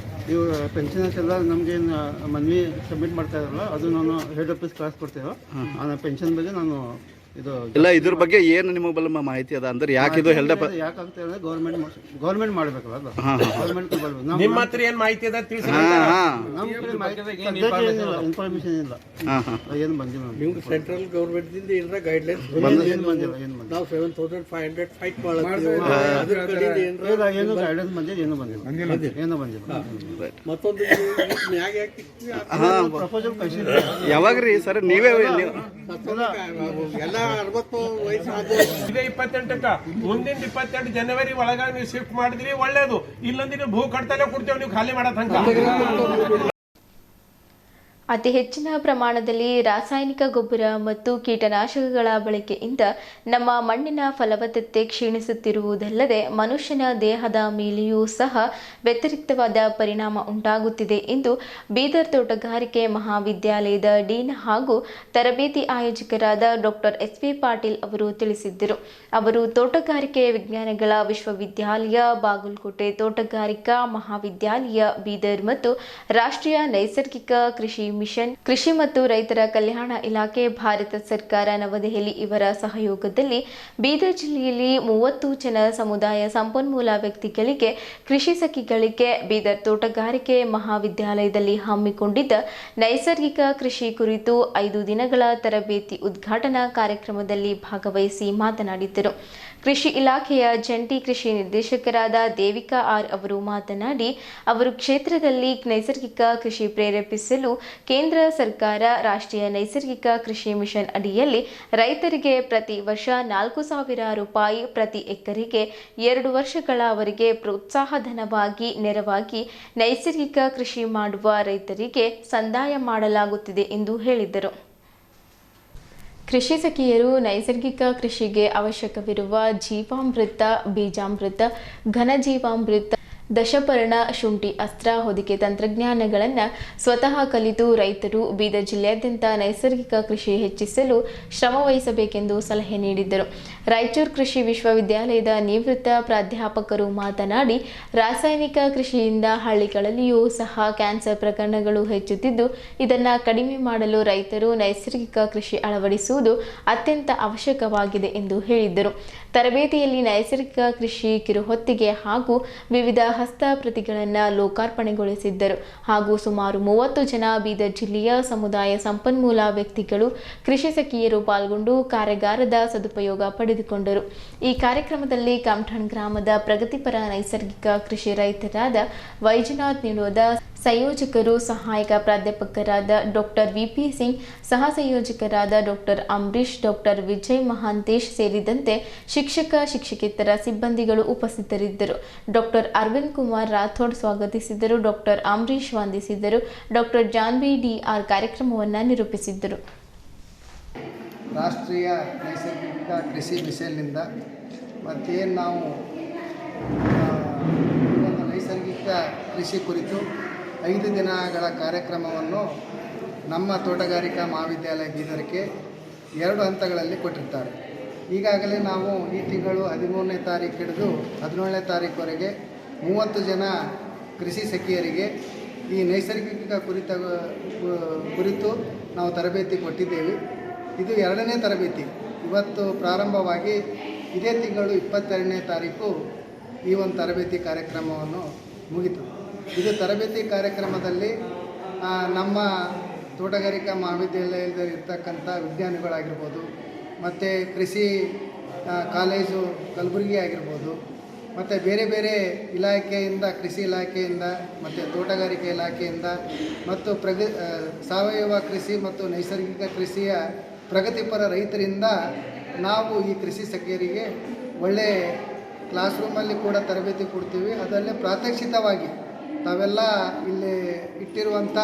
ಇವು ಪೆನ್ಷನರ್ಸ್ ಎಲ್ಲ ನಮಗೇನು ಮನವಿ ಸಬ್ಮಿಟ್ ಮಾಡ್ತಾ ಇದಾರಲ್ಲ, ಅದು ನಾನು ಹೆಡ್ ಆಫೀಸ್ ಕ್ಲಾಸ್ ಕೊಡ್ತೇವೆ. ಆ ಪೆನ್ಷನ್ ಬಗ್ಗೆ ನಾನು ಇದು ಇಲ್ಲ, ಇದ್ರ ಬಗ್ಗೆ ಏನು ನಿಮಗೆ ಬಲ್ಲ ಮಾಹಿತಿ ಅದ ಅಂದ್ರೆ ಯಾಕೆ ಇದು ಹೆಲ್ಡಪ್ ಯಾಕಂತ ಹೇಳಿದ್ರೆ ಗೌರ್ಮೆಂಟ್ ಮಾಡಬೇಕಲ್ಲ, ಅದು ಗೌರ್ಮೆಂಟ್ ನಿಮ್ಮ ಹತ್ರ ಏನು ಮಾಹಿತಿ ಅದ ತಿಳಿಸಿ. ಇನ್ಫಾರ್ಮೇಶನ್ ಇಲ್ಲ, ಏನು ಬಂದಿಲ್ಲ. ನಿಮ್ಗೆ ಸೆಂಟ್ರಲ್ ಗೌರ್ಮೆಂಟ್ ದಿಂದ ಏನಾರ ಗೈಡ್ಲೈನ್ಸ್ ಏನು ಬಂದಿಲ್ಲ. ನಾವು 7500 ಫೈಟ್ ಮಾಡ್ತೀವಿ, ಅದ್ರ ಕಡೆಯಿಂದ ಏನು ಗೈಡೆನ್ಸ್ ಬಂದಿಲ್ಲ, ಏನು ಬಂದಿಲ್ಲ. ಮತ್ತೊಂದು ನ್ಯಾಯ ಪ್ರಪೋಸಲ್ ಕಳಿಸಿಲ್ಲ. ಯಾವಾಗ್ರಿ ಸರ್ ನೀವೇ ಎಲ್ಲ 60 ವಯಸ್ಸು ಇದೇ 28ಕ್ಕ ಮುಂದಿನ 28 ಜನವರಿ ಒಳಗಾಗಿ ನೀವು ಶಿಫ್ಟ್ ಮಾಡಿದ್ರಿ ಒಳ್ಳೇದು. ಇಲ್ಲಂದ್ರೆ ನೀವು ಭೂ ಕಡ್ತಲೇ ಕೊಡ್ತೇವೆ, ನೀವು ಖಾಲಿ ಮಾಡೋ ತನಕ. ಅತಿ ಹೆಚ್ಚಿನ ಪ್ರಮಾಣದಲ್ಲಿ ರಾಸಾಯನಿಕ ಗೊಬ್ಬರ ಮತ್ತು ಕೀಟನಾಶಕಗಳ ಬಳಕೆಯಿಂದ ನಮ್ಮ ಮಣ್ಣಿನ ಫಲವತ್ತತೆ ಕ್ಷೀಣಿಸುತ್ತಿರುವುದಲ್ಲದೆ ಮನುಷ್ಯನ ದೇಹದ ಮೇಲೆಯೂ ಸಹ ವ್ಯತಿರಿಕ್ತವಾದ ಪರಿಣಾಮ ಉಂಟಾಗುತ್ತಿದೆ ಎಂದು ಬೀದರ್ ತೋಟಗಾರಿಕೆ ಮಹಾವಿದ್ಯಾಲಯದ ಡೀನ್ ಹಾಗೂ ತರಬೇತಿ ಆಯೋಜಕರಾದ ಡಾಕ್ಟರ್ SV ಪಾಟೀಲ್ ಅವರು ತಿಳಿಸಿದ್ದರು. ಅವರು ತೋಟಗಾರಿಕೆ ವಿಜ್ಞಾನಗಳ ವಿಶ್ವವಿದ್ಯಾಲಯ, ಬಾಗಲಕೋಟೆ ತೋಟಗಾರಿಕಾ ಮಹಾವಿದ್ಯಾಲಯ ಬೀದರ್ ಮತ್ತು ರಾಷ್ಟ್ರೀಯ ನೈಸರ್ಗಿಕ ಕೃಷಿ ಮಿಷನ್, ಕೃಷಿ ಮತ್ತು ರೈತರ ಕಲ್ಯಾಣ ಇಲಾಖೆ, ಭಾರತ ಸರ್ಕಾರ ನವದೆಹಲಿ ಇವರ ಸಹಯೋಗದಲ್ಲಿ ಬೀದರ್ ಜಿಲ್ಲೆಯಲ್ಲಿ 30 ಜನ ಸಮುದಾಯ ಸಂಪನ್ಮೂಲ ವ್ಯಕ್ತಿಗಳಿಗೆ ಕೃಷಿ ಸಖಿಗಳಿಗೆ ಬೀದರ್ ತೋಟಗಾರಿಕೆ ಮಹಾವಿದ್ಯಾಲಯದಲ್ಲಿ ಹಮ್ಮಿಕೊಂಡಿದ್ದ ನೈಸರ್ಗಿಕ ಕೃಷಿ ಕುರಿತು 5 ದಿನಗಳ ತರಬೇತಿ ಉದ್ಘಾಟನಾ ಕಾರ್ಯಕ್ರಮದಲ್ಲಿ ಭಾಗವಹಿಸಿ ಮಾತನಾಡಿದರು. ಕೃಷಿ ಇಲಾಖೆಯ ಜಂಟಿ ಕೃಷಿ ನಿರ್ದೇಶಕರಾದ ದೇವಿಕಾ ಆರ್ ಅವರು ಮಾತನಾಡಿ, ಅವರು ಕ್ಷೇತ್ರದಲ್ಲಿ ನೈಸರ್ಗಿಕ ಕೃಷಿ ಪ್ರೇರೇಪಿಸಲು ಕೇಂದ್ರ ಸರ್ಕಾರ ರಾಷ್ಟ್ರೀಯ ನೈಸರ್ಗಿಕ ಕೃಷಿ ಮಿಷನ್ ಅಡಿಯಲ್ಲಿ ರೈತರಿಗೆ ಪ್ರತಿ ವರ್ಷ 4,000 ರೂಪಾಯಿ ಪ್ರತಿ ಎಕರೆಗೆ 2 ವರ್ಷಗಳವರೆಗೆ ಪ್ರೋತ್ಸಾಹಧನವಾಗಿ ನೆರವಾಗಿ ನೈಸರ್ಗಿಕ ಕೃಷಿ ಮಾಡುವ ರೈತರಿಗೆ ಸಂದಾಯ ಮಾಡಲಾಗುತ್ತಿದೆ ಎಂದು ಹೇಳಿದರು. ಕೃಷಿ ಸಖಿಯರು ನೈಸರ್ಗಿಕ ಕೃಷಿಗೆ ಅವಶ್ಯಕವಿರುವ ಜೀವಾಮೃತ, ಬೀಜಾಮೃತ, ಘನಜೀವಾಮೃತ, ದಶಪರ್ಣ, ಶುಂಠಿ, ಅಸ್ತ್ರ ಹೊದಿಕೆ ತಂತ್ರಜ್ಞಾನಗಳನ್ನು ಸ್ವತಃ ಕಲಿತು ರೈತರು ಬೀದರ್ ಜಿಲ್ಲೆಯಾದ್ಯಂತ ನೈಸರ್ಗಿಕ ಕೃಷಿ ಹೆಚ್ಚಿಸಲು ಶ್ರಮವಹಿಸಬೇಕೆಂದು ಸಲಹೆ ನೀಡಿದರು. ರಾಯಚೂರು ಕೃಷಿ ವಿಶ್ವವಿದ್ಯಾಲಯದ ನಿವೃತ್ತ ಪ್ರಾಧ್ಯಾಪಕರು ಮಾತನಾಡಿ, ರಾಸಾಯನಿಕ ಕೃಷಿಯಿಂದ ಹಳ್ಳಿಗಳಲ್ಲಿಯೂ ಸಹ ಕ್ಯಾನ್ಸರ್ ಪ್ರಕರಣಗಳು ಹೆಚ್ಚುತ್ತಿದ್ದು, ಇದನ್ನು ಕಡಿಮೆ ಮಾಡಲು ರೈತರು ನೈಸರ್ಗಿಕ ಕೃಷಿ ಅಳವಡಿಸುವುದು ಅತ್ಯಂತ ಅವಶ್ಯಕವಾಗಿದೆ ಎಂದು ಹೇಳಿದರು. ತರಬೇತಿಯಲ್ಲಿ ನೈಸರ್ಗಿಕ ಕೃಷಿ ಕಿರುಹೊತ್ತಿಗೆ ಹಾಗೂ ವಿವಿಧ ಹಸ್ತಪ್ರತಿಗಳನ್ನು ಲೋಕಾರ್ಪಣೆಗೊಳಿಸಿದ್ದರು. ಹಾಗೂ ಸುಮಾರು 30 ಜನ ಬೀದರ್ ಜಿಲ್ಲೆಯ ಸಮುದಾಯ ಸಂಪನ್ಮೂಲ ವ್ಯಕ್ತಿಗಳು, ಕೃಷಿ ಸಖಿಯರು ಪಾಲ್ಗೊಂಡು ಕಾರ್ಯಾಗಾರದ ಸದುಪಯೋಗ ಪಡೆದುಕೊಂಡರು. ಈ ಕಾರ್ಯಕ್ರಮದಲ್ಲಿ ಕಮಠಣ್ ಗ್ರಾಮದ ಪ್ರಗತಿಪರ ನೈಸರ್ಗಿಕ ಕೃಷಿ ರೈತರಾದ ವೈಜನಾಥ್ ನಿಡೋದ, ಸಂಯೋಜಕರು ಸಹಾಯಕ ಪ್ರಾಧ್ಯಾಪಕರಾದ ಡಾಕ್ಟರ್ ವಿಪಿ ಸಿಂಗ್, ಸಹ ಸಂಯೋಜಕರಾದ ಡಾಕ್ಟರ್ ಅಂಬರೀಶ್, ಡಾಕ್ಟರ್ ವಿಜಯ್ ಮಹಾಂತೇಶ್ ಸೇರಿದಂತೆ ಶಿಕ್ಷಕ ಶಿಕ್ಷಕೇತರ ಸಿಬ್ಬಂದಿಗಳು ಉಪಸ್ಥಿತರಿದ್ದರು. ಡಾಕ್ಟರ್ ಅರವಿಂದ್ ಕುಮಾರ್ ರಾಥೋಡ್ ಸ್ವಾಗತಿಸಿದರು. ಡಾಕ್ಟರ್ ಅಂಬರೀಶ್ ವಂದಿಸಿದರು. ಡಾಕ್ಟರ್ ಜಾನ್ವಿ ಡಿ.ಆರ್ ಕಾರ್ಯಕ್ರಮವನ್ನು ನಿರೂಪಿಸಿದ್ದರು. ರಾಷ್ಟ್ರೀಯ ನೈಸರ್ಗಿಕ ಕೃಷಿ ಮಿಷನ್ನಿಂದ ಮತ್ತೇನು ನಾವು ಒಂದು ನೈಸರ್ಗಿಕ ಕೃಷಿ ಕುರಿತು 5 ದಿನಗಳ ಕಾರ್ಯಕ್ರಮವನ್ನು ನಮ್ಮ ತೋಟಗಾರಿಕಾ ಮಹಾವಿದ್ಯಾಲಯ ಬೀದರ್ಗೆ 2 ಹಂತಗಳಲ್ಲಿ ಕೊಟ್ಟಿರ್ತಾರೆ. ಈಗಾಗಲೇ ನಾವು ಈ ತಿಂಗಳು 13ನೇ ತಾರೀಕು ಹಿಡಿದು 17ನೇ ತಾರೀಕುವರೆಗೆ 30 ಜನ ಕೃಷಿ ಸಖಿಯರಿಗೆ ಈ ನೈಸರ್ಗಿಕ ಕುರಿತು ನಾವು ತರಬೇತಿ ಕೊಟ್ಟಿದ್ದೇವೆ. ಇದು 2ನೇ ತರಬೇತಿ. ಇವತ್ತು ಪ್ರಾರಂಭವಾಗಿ ಇದೇ ತಿಂಗಳು 22ನೇ ತಾರೀಕು ಈ ಒಂದು ತರಬೇತಿ ಕಾರ್ಯಕ್ರಮವನ್ನು ಮುಗಿತು. ಇದು ತರಬೇತಿ ಕಾರ್ಯಕ್ರಮದಲ್ಲಿ ನಮ್ಮ ತೋಟಗಾರಿಕಾ ಮಹಾವಿದ್ಯಾಲಯದಲ್ಲಿ ಇರ್ತಕ್ಕಂಥ ವಿಜ್ಞಾನಿಗಳಾಗಿರ್ಬೋದು, ಮತ್ತು ಕೃಷಿ ಕಾಲೇಜು ಕಲಬುರಗಿ ಆಗಿರ್ಬೋದು, ಮತ್ತು ಬೇರೆ ಬೇರೆ ಇಲಾಖೆಯಿಂದ, ಕೃಷಿ ಇಲಾಖೆಯಿಂದ ಮತ್ತು ತೋಟಗಾರಿಕೆ ಇಲಾಖೆಯಿಂದ ಮತ್ತು ಸಾವಯವ ಕೃಷಿ ಮತ್ತು ನೈಸರ್ಗಿಕ ಕೃಷಿಯ ಪ್ರಗತಿಪರ ರೈತರಿಂದ ನಾವು ಈ ಕೃಷಿ ಸಖಿಯರಿಗೆ ಒಳ್ಳೆ ಕ್ಲಾಸ್ ರೂಮಲ್ಲಿ ಕೂಡ ತರಬೇತಿ ಕೊಡ್ತೀವಿ. ಅದರಲ್ಲೇ ಪ್ರಾತ್ಯಕ್ಷಿತವಾಗಿ ತಾವೆಲ್ಲ ಇಲ್ಲಿ ಇಟ್ಟಿರುವಂಥ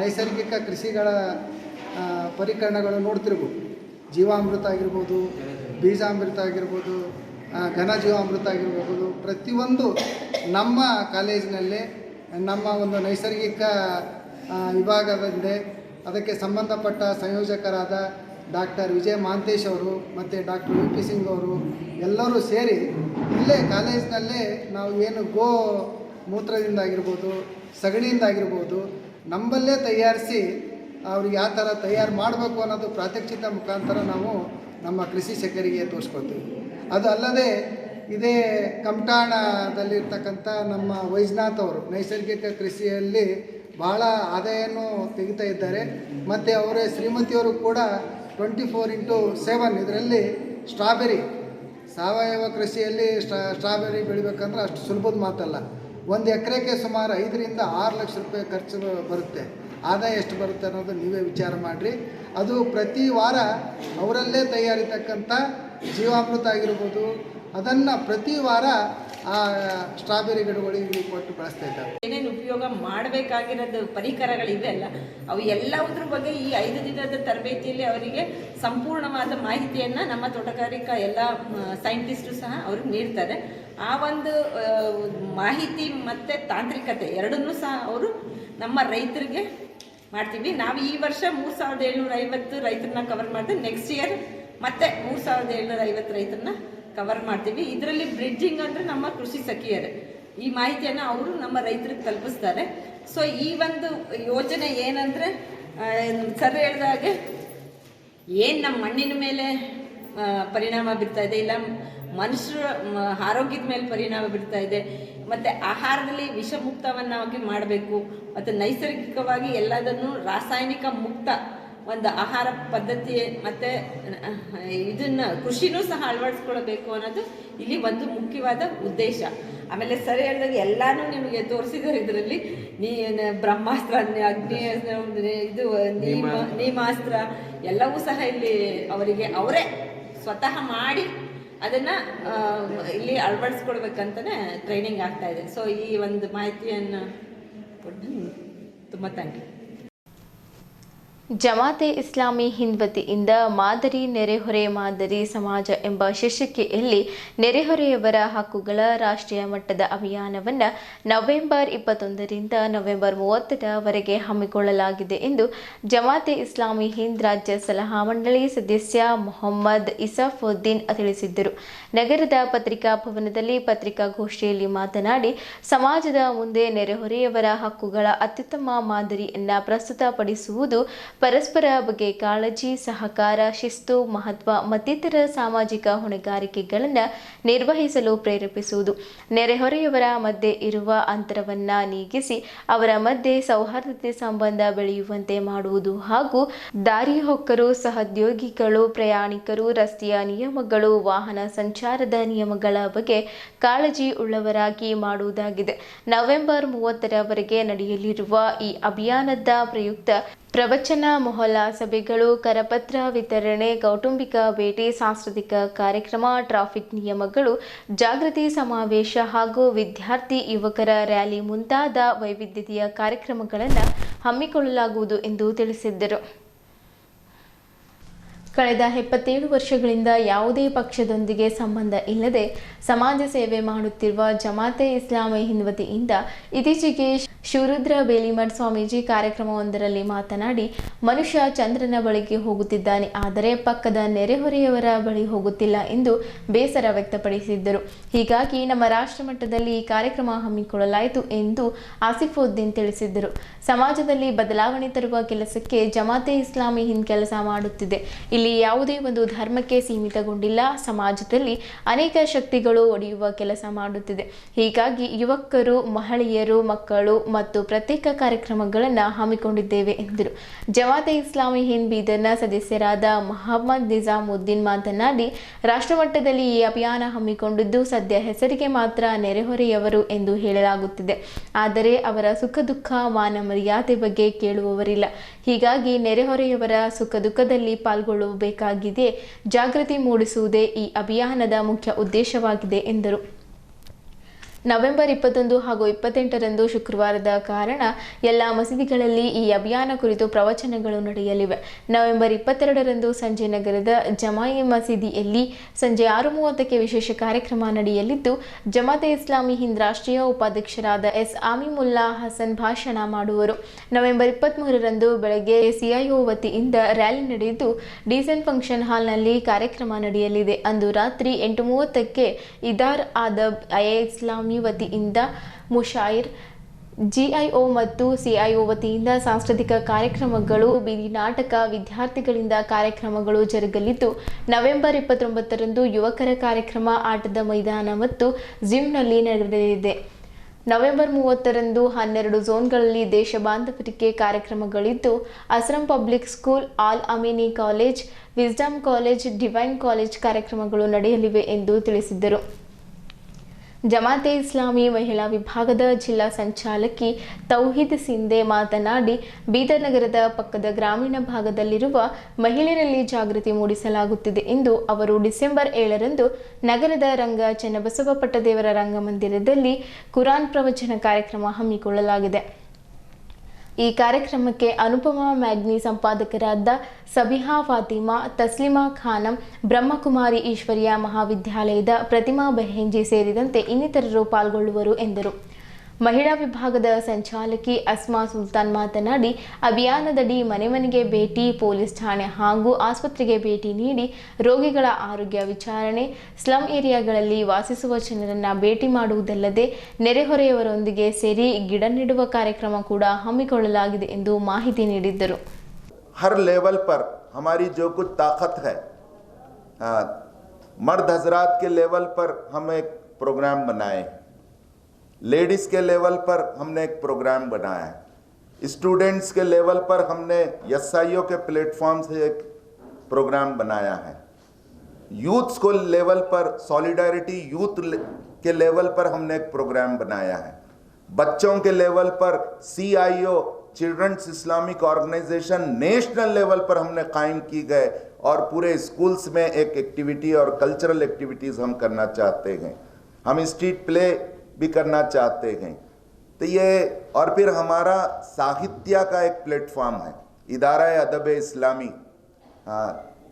ನೈಸರ್ಗಿಕ ಕೃಷಿಗಳ ಪರಿಕರಣಗಳು ನೋಡ್ತಿರ್ಬೋದು. ಜೀವಾಮೃತ ಆಗಿರ್ಬೋದು, ಬೀಜಾಮೃತ ಆಗಿರ್ಬೋದು, ಘನ ಜೀವಾಮೃತ ಆಗಿರ್ಬೋದು, ಪ್ರತಿಯೊಂದು ನಮ್ಮ ಕಾಲೇಜಿನಲ್ಲಿ ನಮ್ಮ ಒಂದು ನೈಸರ್ಗಿಕ ವಿಭಾಗದಲ್ಲಿ ಅದಕ್ಕೆ ಸಂಬಂಧಪಟ್ಟ ಸಂಯೋಜಕರಾದ ಡಾಕ್ಟರ್ ವಿಜಯ್ ಮಹಾಂತೇಶ್ ಅವರು ಮತ್ತು ಡಾಕ್ಟರ್ ವಿ ಪಿ ಸಿಂಗ್ ಅವರು ಎಲ್ಲರೂ ಸೇರಿ ಇಲ್ಲೇ ಕಾಲೇಜಿನಲ್ಲೇ ನಾವು ಏನು ಗೋ ಮೂತ್ರದಿಂದಾಗಿರ್ಬೋದು, ಸಗಣಿಯಿಂದಾಗಿರ್ಬೋದು ನಮ್ಮಲ್ಲೇ ತಯಾರಿಸಿ ಅವ್ರಿಗೆ ಯಾವ ಥರ ತಯಾರು ಮಾಡಬೇಕು ಅನ್ನೋದು ಪ್ರಾತ್ಯಕ್ಷಿತ ಮುಖಾಂತರ ನಾವು ನಮ್ಮ ಕೃಷಿ ಸಖಿಯರಿಗೆ ತೋರಿಸ್ಕೊಳ್ತೀವಿ. ಅದು ಅಲ್ಲದೆ ಇದೇ ಕಮಠಾಣದಲ್ಲಿರ್ತಕ್ಕಂಥ ನಮ್ಮ ವೈಜನಾಥ್ ಅವರು ನೈಸರ್ಗಿಕ ಕೃಷಿಯಲ್ಲಿ ಭಾಳ ಆದಾಯನೂ ತೆಗಿತಾ ಇದ್ದಾರೆ. ಮತ್ತು ಅವರೇ ಶ್ರೀಮತಿಯವರು ಕೂಡ 24x7 ಇದರಲ್ಲಿ ಸ್ಟ್ರಾಬೆರಿ, ಸಾವಯವ ಕೃಷಿಯಲ್ಲಿ ಸ್ಟ್ರಾಬೆರಿ ಬೆಳಿಬೇಕಂದ್ರೆ ಅಷ್ಟು ಸುಲಭದ ಮಾತಲ್ಲ. 1 ಎಕರೆಗೆ ಸುಮಾರು 5 ರಿಂದ 6 ಲಕ್ಷ ರೂಪಾಯಿ ಖರ್ಚು ಬರುತ್ತೆ. ಆದಾಯ ಎಷ್ಟು ಬರುತ್ತೆ ಅನ್ನೋದು ನೀವೇ ವಿಚಾರ ಮಾಡಿರಿ. ಅದು ಪ್ರತಿ ವಾರ ಅವರಲ್ಲೇ ತಯಾರಿತಕ್ಕಂಥ ಜೀವಾಮೃತ ಆಗಿರ್ಬೋದು, ಅದನ್ನು ಪ್ರತಿ ವಾರ ಆ ಸ್ಟ್ರಾಬೆರಿ ಗಿಡಗಳಿಗೆ ಕೊಟ್ಟು ಬಳಸ್ತಾ ಇದ್ದಾರೆ. ಏನೇನು ಉಪಯೋಗ ಮಾಡಬೇಕಾಗಿರೋದು ಪರಿಕರಗಳಿವೆ ಅಲ್ಲ, ಅವು ಎಲ್ಲವುದ್ರ ಬಗ್ಗೆ ಈ 5 ದಿನದ ತರಬೇತಿಯಲ್ಲಿ ಅವರಿಗೆ ಸಂಪೂರ್ಣವಾದ ಮಾಹಿತಿಯನ್ನು ನಮ್ಮ ತೋಟಗಾರಿಕಾ ಎಲ್ಲ ಸೈಂಟಿಸ್ಟು ಸಹ ಅವ್ರಿಗೆ ನೀಡ್ತಾರೆ. ಆ ಒಂದು ಮಾಹಿತಿ ಮತ್ತು ತಾಂತ್ರಿಕತೆ ಎರಡನ್ನೂ ಸಹ ಅವರು ನಮ್ಮ ರೈತರಿಗೆ ಮಾಡ್ತೀವಿ. ನಾವು ಈ ವರ್ಷ 3750 ರೈತರನ್ನ ಕವರ್ ಮಾಡ್ತೀವಿ. ನೆಕ್ಸ್ಟ್ ಇಯರ್ ಮತ್ತೆ 3750 ರೈತರನ್ನ ಕವರ್ ಮಾಡ್ತೀವಿ. ಇದರಲ್ಲಿ ಬ್ರಿಡ್ಜಿಂಗ್ ಅಂದರೆ ನಮ್ಮ ಕೃಷಿ ಸಖಿಯರು ಈ ಮಾಹಿತಿಯನ್ನು ಅವರು ನಮ್ಮ ರೈತರಿಗೆ ತಲುಪಿಸ್ತಾರೆ. ಸೊ ಈ ಒಂದು ಯೋಜನೆ ಏನಂದರೆ ಸರ್ ಹೇಳಿದಾಗೆ ಏನು ನಮ್ಮ ಮಣ್ಣಿನ ಮೇಲೆ ಪರಿಣಾಮ ಬೀರ್ತಾ ಇದೆ, ಇಲ್ಲ ಮನುಷ್ಯರ ಆರೋಗ್ಯದ ಮೇಲೆ ಪರಿಣಾಮ ಬೀರ್ತಾ ಇದೆ, ಮತ್ತು ಆಹಾರದಲ್ಲಿ ವಿಷಮುಕ್ತವನ್ನಾಗಿ ಮಾಡಬೇಕು, ಮತ್ತು ನೈಸರ್ಗಿಕವಾಗಿ ಎಲ್ಲದನ್ನು ರಾಸಾಯನಿಕ ಮುಕ್ತ ಒಂದು ಆಹಾರ ಪದ್ಧತಿ ಮತ್ತು ಇದನ್ನು ಕೃಷಿನೂ ಸಹ ಅಳವಡಿಸ್ಕೊಳ್ಬೇಕು ಅನ್ನೋದು ಇಲ್ಲಿ ಒಂದು ಮುಖ್ಯವಾದ ಉದ್ದೇಶ. ಆಮೇಲೆ ಸರಿ ಹೇಳಿದಾಗ ಎಲ್ಲನೂ ನಿಮಗೆ ತೋರಿಸಿದ್ದಾರೆ. ಇದರಲ್ಲಿ ಬ್ರಹ್ಮಾಸ್ತ್ರ, ಅಗ್ನಿ, ಇದು ನೀಮಾಸ್ತ್ರ ಎಲ್ಲವೂ ಸಹ ಇಲ್ಲಿ ಅವರೇ ಸ್ವತಃ ಮಾಡಿ ಅದನ್ನು ಇಲ್ಲಿ ಅಳವಡಿಸ್ಕೊಳ್ಬೇಕಂತಲೇ ಟ್ರೈನಿಂಗ್ ಆಗ್ತಾ ಇದೆ. ಸೊ ಈ ಒಂದು ಮಾಹಿತಿಯನ್ನು ಕೊಟ್ಟು ತುಂಬ ಥ್ಯಾಂಕ್ ಯು. ಜಮಾತೆ ಇಸ್ಲಾಮಿ ಹಿಂದ್ ವತಿಯಿಂದ ಮಾದರಿ ನೆರೆಹೊರೆ ಮಾದರಿ ಸಮಾಜ ಎಂಬ ಶೀರ್ಷಿಕೆಯಲ್ಲಿ ನೆರೆಹೊರೆಯವರ ಹಕ್ಕುಗಳ ರಾಷ್ಟ್ರೀಯ ಮಟ್ಟದ ಅಭಿಯಾನವನ್ನು ನವೆಂಬರ್ 21ರಿಂದ ನವೆಂಬರ್ 30ರವರೆಗೆ ಹಮ್ಮಿಕೊಳ್ಳಲಾಗಿದೆ ಎಂದು ಜಮಾತೆ ಇಸ್ಲಾಮಿ ಹಿಂದ್ ರಾಜ್ಯ ಸಲಹಾ ಮಂಡಳಿ ಸದಸ್ಯ ಮೊಹಮ್ಮದ್ ಇಸಾಫುದ್ದೀನ್ ತಿಳಿಸಿದ್ದರು. ನಗರದ ಪತ್ರಿಕಾ ಭವನದಲ್ಲಿ ಪತ್ರಿಕಾಗೋಷ್ಠಿಯಲ್ಲಿ ಮಾತನಾಡಿ, ಸಮಾಜದ ಮುಂದೆ ನೆರೆಹೊರೆಯವರ ಹಕ್ಕುಗಳ ಅತ್ಯುತ್ತಮ ಮಾದರಿಯನ್ನು ಪ್ರಸ್ತುತಪಡಿಸುವುದು, ಪರಸ್ಪರ ಬಗ್ಗೆ ಕಾಳಜಿ, ಸಹಕಾರ, ಶಿಸ್ತು, ಮಹತ್ವ ಮತ್ತಿತರ ಸಾಮಾಜಿಕ ಹೊಣೆಗಾರಿಕೆಗಳನ್ನು ನಿರ್ವಹಿಸಲು ಪ್ರೇರೇಪಿಸುವುದು, ನೆರೆಹೊರೆಯವರ ಮಧ್ಯೆ ಇರುವ ಅಂತರವನ್ನು ನೀಗಿಸಿ ಅವರ ಮಧ್ಯೆ ಸೌಹಾರ್ದತೆ ಸಂಬಂಧ ಬೆಳೆಯುವಂತೆ ಮಾಡುವುದು ಹಾಗೂ ದಾರಿಹೋಕರು, ಸಹೋದ್ಯೋಗಿಗಳು, ಪ್ರಯಾಣಿಕರು, ರಸ್ತೆಯ ನಿಯಮಗಳು, ವಾಹನ ಸಂಚಾರದ ನಿಯಮಗಳ ಬಗ್ಗೆ ಕಾಳಜಿ ಉಳ್ಳವರಾಗಿ ಮಾಡುವುದಾಗಿದೆ. ನವೆಂಬರ್ 30ರವರೆಗೆ ನಡೆಯಲಿರುವ ಈ ಅಭಿಯಾನದ ಪ್ರಯುಕ್ತ ಪ್ರವಚನ, ಮೊಹಲ್ಲಾ ಸಭೆಗಳು, ಕರಪತ್ರ ವಿತರಣೆ, ಕೌಟುಂಬಿಕ ಭೇಟಿ, ಸಾಂಸ್ಕೃತಿಕ ಕಾರ್ಯಕ್ರಮ, ಟ್ರಾಫಿಕ್ ನಿಯಮಗಳು, ಜಾಗೃತಿ ಸಮಾವೇಶ ಹಾಗೂ ವಿದ್ಯಾರ್ಥಿ ಯುವಕರ ರ್ಯಾಲಿ ಮುಂತಾದ ವೈವಿಧ್ಯತೆಯ ಕಾರ್ಯಕ್ರಮಗಳನ್ನು ಹಮ್ಮಿಕೊಳ್ಳಲಾಗುವುದು ಎಂದು ತಿಳಿಸಿದ್ದರು. ಕಳೆದ 77 ವರ್ಷಗಳಿಂದ ಯಾವುದೇ ಪಕ್ಷದೊಂದಿಗೆ ಸಂಬಂಧ ಇಲ್ಲದೆ ಸಮಾಜ ಸೇವೆ ಮಾಡುತ್ತಿರುವ ಜಮಾತೆ ಇಸ್ಲಾಮಿ ಹಿಂದ್ ವತಿಯಿಂದ ಇತ್ತೀಚೆಗೆ ಶಿವರುದ್ರ ಬೇಲಿಮಠ್ ಸ್ವಾಮೀಜಿ ಕಾರ್ಯಕ್ರಮವೊಂದರಲ್ಲಿ ಮಾತನಾಡಿ, ಮನುಷ್ಯ ಚಂದ್ರನ ಬಳಿಗೆ ಹೋಗುತ್ತಿದ್ದಾನೆ, ಆದರೆ ಪಕ್ಕದ ನೆರೆಹೊರೆಯವರ ಬಳಿ ಹೋಗುತ್ತಿಲ್ಲ ಎಂದು ಬೇಸರ ವ್ಯಕ್ತಪಡಿಸಿದ್ದರು. ಹೀಗಾಗಿ ನಮ್ಮ ರಾಷ್ಟ್ರ ಮಟ್ಟದಲ್ಲಿ ಈ ಕಾರ್ಯಕ್ರಮ ಹಮ್ಮಿಕೊಳ್ಳಲಾಯಿತು ಎಂದು ಆಸಿಫುದ್ದೀನ್ ತಿಳಿಸಿದ್ದರು. ಸಮಾಜದಲ್ಲಿ ಬದಲಾವಣೆ ತರುವ ಕೆಲಸಕ್ಕೆ ಜಮಾತೆ ಇಸ್ಲಾಮಿ ಹಿಂದ್ ಕೆಲಸ ಮಾಡುತ್ತಿದೆ. ಇಲ್ಲಿ ಯಾವುದೇ ಒಂದು ಧರ್ಮಕ್ಕೆ ಸೀಮಿತಗೊಂಡಿಲ್ಲ. ಸಮಾಜದಲ್ಲಿ ಅನೇಕ ಶಕ್ತಿಗಳು ಒಡೆಯುವ ಕೆಲಸ ಮಾಡುತ್ತಿದೆ. ಹೀಗಾಗಿ ಯುವಕರು, ಮಹಿಳೆಯರು, ಮಕ್ಕಳು ಮತ್ತು ಪ್ರತ್ಯೇಕ ಕಾರ್ಯಕ್ರಮಗಳನ್ನು ಹಮ್ಮಿಕೊಂಡಿದ್ದೇವೆ ಎಂದರು. ಜಮಾತೆ ಇಸ್ಲಾಮಿ ಹಿಂದ್ ಬೀದರ್ನ ಸದಸ್ಯರಾದ ಮೊಹಮ್ಮದ್ ನಿಜಾಮುದ್ದೀನ್ ಮಾತನಾಡಿ, ರಾಷ್ಟ್ರಮಟ್ಟದಲ್ಲಿ ಈ ಅಭಿಯಾನ ಹಮ್ಮಿಕೊಂಡಿದ್ದು ಸದ್ಯ ಹೆಸರಿಗೆ ಮಾತ್ರ ನೆರೆಹೊರೆಯವರು ಎಂದು ಹೇಳಲಾಗುತ್ತಿದೆ. ಆದರೆ ಅವರ ಸುಖ ದುಃಖ, ಮಾನ ಮರ್ಯಾದೆ ಬಗ್ಗೆ ಕೇಳುವವರಿಲ್ಲ. ಹೀಗಾಗಿ ನೆರೆಹೊರೆಯವರ ಸುಖ ದುಃಖದಲ್ಲಿ ಪಾಲ್ಗೊಳ್ಳಬೇಕಾಗಿದೆ. ಜಾಗೃತಿ ಮೂಡಿಸುವುದೇ ಈ ಅಭಿಯಾನದ ಮುಖ್ಯ ಉದ್ದೇಶವಾಗಿದೆ ಎಂದರು. ನವೆಂಬರ್ 21 ಹಾಗೂ 28ರಂದು ಶುಕ್ರವಾರದ ಕಾರಣ ಎಲ್ಲ ಮಸೀದಿಗಳಲ್ಲಿ ಈ ಅಭಿಯಾನ ಕುರಿತು ಪ್ರವಚನಗಳು ನಡೆಯಲಿವೆ. ನವೆಂಬರ್ 22ರಂದು ಸಂಜೆ ನಗರದ ಜಮಾಯಿ ಮಸೀದಿಯಲ್ಲಿ ಸಂಜೆ 6:30ಕ್ಕೆ ವಿಶೇಷ ಕಾರ್ಯಕ್ರಮ ನಡೆಯಲಿದ್ದು, ಜಮಾತೆ ಇಸ್ಲಾಮಿ ಹಿಂದ್ ರಾಷ್ಟ್ರೀಯ ಉಪಾಧ್ಯಕ್ಷರಾದ ಎಸ್ ಆಮಿಮುಲ್ಲಾ ಹಸನ್ ಭಾಷಣ ಮಾಡುವರು. ನವೆಂಬರ್ 23ರಂದು ಬೆಳಗ್ಗೆ ಸಿಐಒ ವತಿಯಿಂದ ರ್ಯಾಲಿ ನಡೆದು ಡಿಸೆಂಟ್ ಫಂಕ್ಷನ್ ಹಾಲ್ನಲ್ಲಿ ಕಾರ್ಯಕ್ರಮ ನಡೆಯಲಿದೆ. ಅಂದು ರಾತ್ರಿ 8:30ಕ್ಕೆ ಇದಾರ್ ಆದಬ್ ಇಸ್ಲಾಮಿ ವತಿಯಿಂದ ಮುಷಾಯಿರ್, ಜಿಐಒ ಮತ್ತು ಸಿಐಒ ವತಿಯಿಂದ ಸಾಂಸ್ಕೃತಿಕ ಕಾರ್ಯಕ್ರಮಗಳು, ಬೀದಿ ನಾಟಕ, ವಿದ್ಯಾರ್ಥಿಗಳಿಂದ ಕಾರ್ಯಕ್ರಮಗಳು ಜರುಗಲಿದ್ದು, ನವೆಂಬರ್ 29ರಂದು ಯುವಕರ ಕಾರ್ಯಕ್ರಮ ಆಟದ ಮೈದಾನ ಮತ್ತು ಜಿಮ್ನಲ್ಲಿ ನಡೆಯಲಿದೆ. ನವೆಂಬರ್ 30ರಂದು 12 ಝೋನ್ಗಳಲ್ಲಿ ದೇಶ ಬಾಂಧವರಿಗೆ ಕಾರ್ಯಕ್ರಮಗಳಿದ್ದು, Asram public school, Al Ameeni college, wisdom college, divine college ಕಾರ್ಯಕ್ರಮಗಳು ನಡೆಯಲಿವೆ ಎಂದು ತಿಳಿಸಿದರು. ಜಮಾತೆ ಇಸ್ಲಾಮಿ ಮಹಿಳಾ ವಿಭಾಗದ ಜಿಲ್ಲಾ ಸಂಚಾಲಕಿ ತೌಹೀದ್ ಸಿಂಧೆ ಮಾತನಾಡಿ, ಬೀದರ್ ನಗರದ ಪಕ್ಕದ ಗ್ರಾಮೀಣ ಭಾಗದಲ್ಲಿರುವ ಮಹಿಳೆಯರಲ್ಲಿ ಜಾಗೃತಿ ಮೂಡಿಸಲಾಗುತ್ತಿದೆ ಎಂದು ಅವರು ಡಿಸೆಂಬರ್ 7ರಂದು ನಗರದ ರಂಗ ಚನ್ನಬಸವ ಪಟ್ಟದೇವರ ರಂಗಮಂದಿರದಲ್ಲಿ ಕುರಾನ್ ಪ್ರವಚನ ಕಾರ್ಯಕ್ರಮ ಹಮ್ಮಿಕೊಳ್ಳಲಾಗಿದೆ. ಈ ಕಾರ್ಯಕ್ರಮಕ್ಕೆ ಅನುಪಮಾ ಮ್ಯಾಗ್ನಿ ಸಂಪಾದಕರಾದ ಸಬಿಹಾ ಫಾತಿಮಾ, ತಸ್ಲಿಮಾ ಖಾನಂ, ಬ್ರಹ್ಮಕುಮಾರಿ ಈಶ್ವರ್ಯ ಮಹಾವಿದ್ಯಾಲಯದ ಪ್ರತಿಮಾ ಬೆಹೆಂಜಿ ಸೇರಿದಂತೆ ಇನ್ನಿತರರು ಪಾಲ್ಗೊಳ್ಳುವರು ಎಂದರು. ಮಹಿಳಾ ವಿಭಾಗದ ಸಂಚಾಲಕಿ ಅಸ್ಮಾ ಸುಲ್ತಾನ್ ಮಾತನಾಡಿ, ಅಭಿಯಾನದಡಿ ಮನೆ ಮನೆಗೆ ಭೇಟಿ, ಪೊಲೀಸ್ ಠಾಣೆ ಹಾಗೂ ಆಸ್ಪತ್ರೆಗೆ ಭೇಟಿ ನೀಡಿ ರೋಗಿಗಳ ಆರೋಗ್ಯ ವಿಚಾರಣೆ, ಸ್ಲಂ ಏರಿಯಾಗಳಲ್ಲಿ ವಾಸಿಸುವ ಜನರನ್ನ ಭೇಟಿ ಮಾಡುವುದಲ್ಲದೆ ನೆರೆಹೊರೆಯವರೊಂದಿಗೆ ಸೇರಿ ಗಿಡ ನೆಡುವ ಕಾರ್ಯಕ್ರಮ ಕೂಡ ಹಮ್ಮಿಕೊಳ್ಳಲಾಗಿದೆ ಎಂದು ಮಾಹಿತಿ ನೀಡಿದ್ದರು. हर लेवल पर हमारी जो कुछ ताकत है, मर्द हजरात के लेवल पर हम एक प्रोग्राम बनाए, लेडीज़ के लेवल पर हमने एक प्रोग्राम बनाया है, स्टूडेंट्स के लेवल पर हमने एसआईओ के प्लेटफॉर्म से एक प्रोग्राम बनाया है, यूथ्स को लेवल पर सॉलिडारिटी यूथ के लेवल पर हमने एक प्रोग्राम बनाया है, बच्चों के लेवल पर CIO children's Islamic organisation national level पर हमने कायम की गए और पूरे स्कूल्स में एक एक्टिविटी और कल्चरल एक्टिविटीज़ हम करना चाहते हैं, हम स्ट्रीट प्ले भी करना चाहते हैं। तो ये और फिर हमारा साहित्य का एक प्लेटफॉर्म है, इदारा अदब इस्लामी,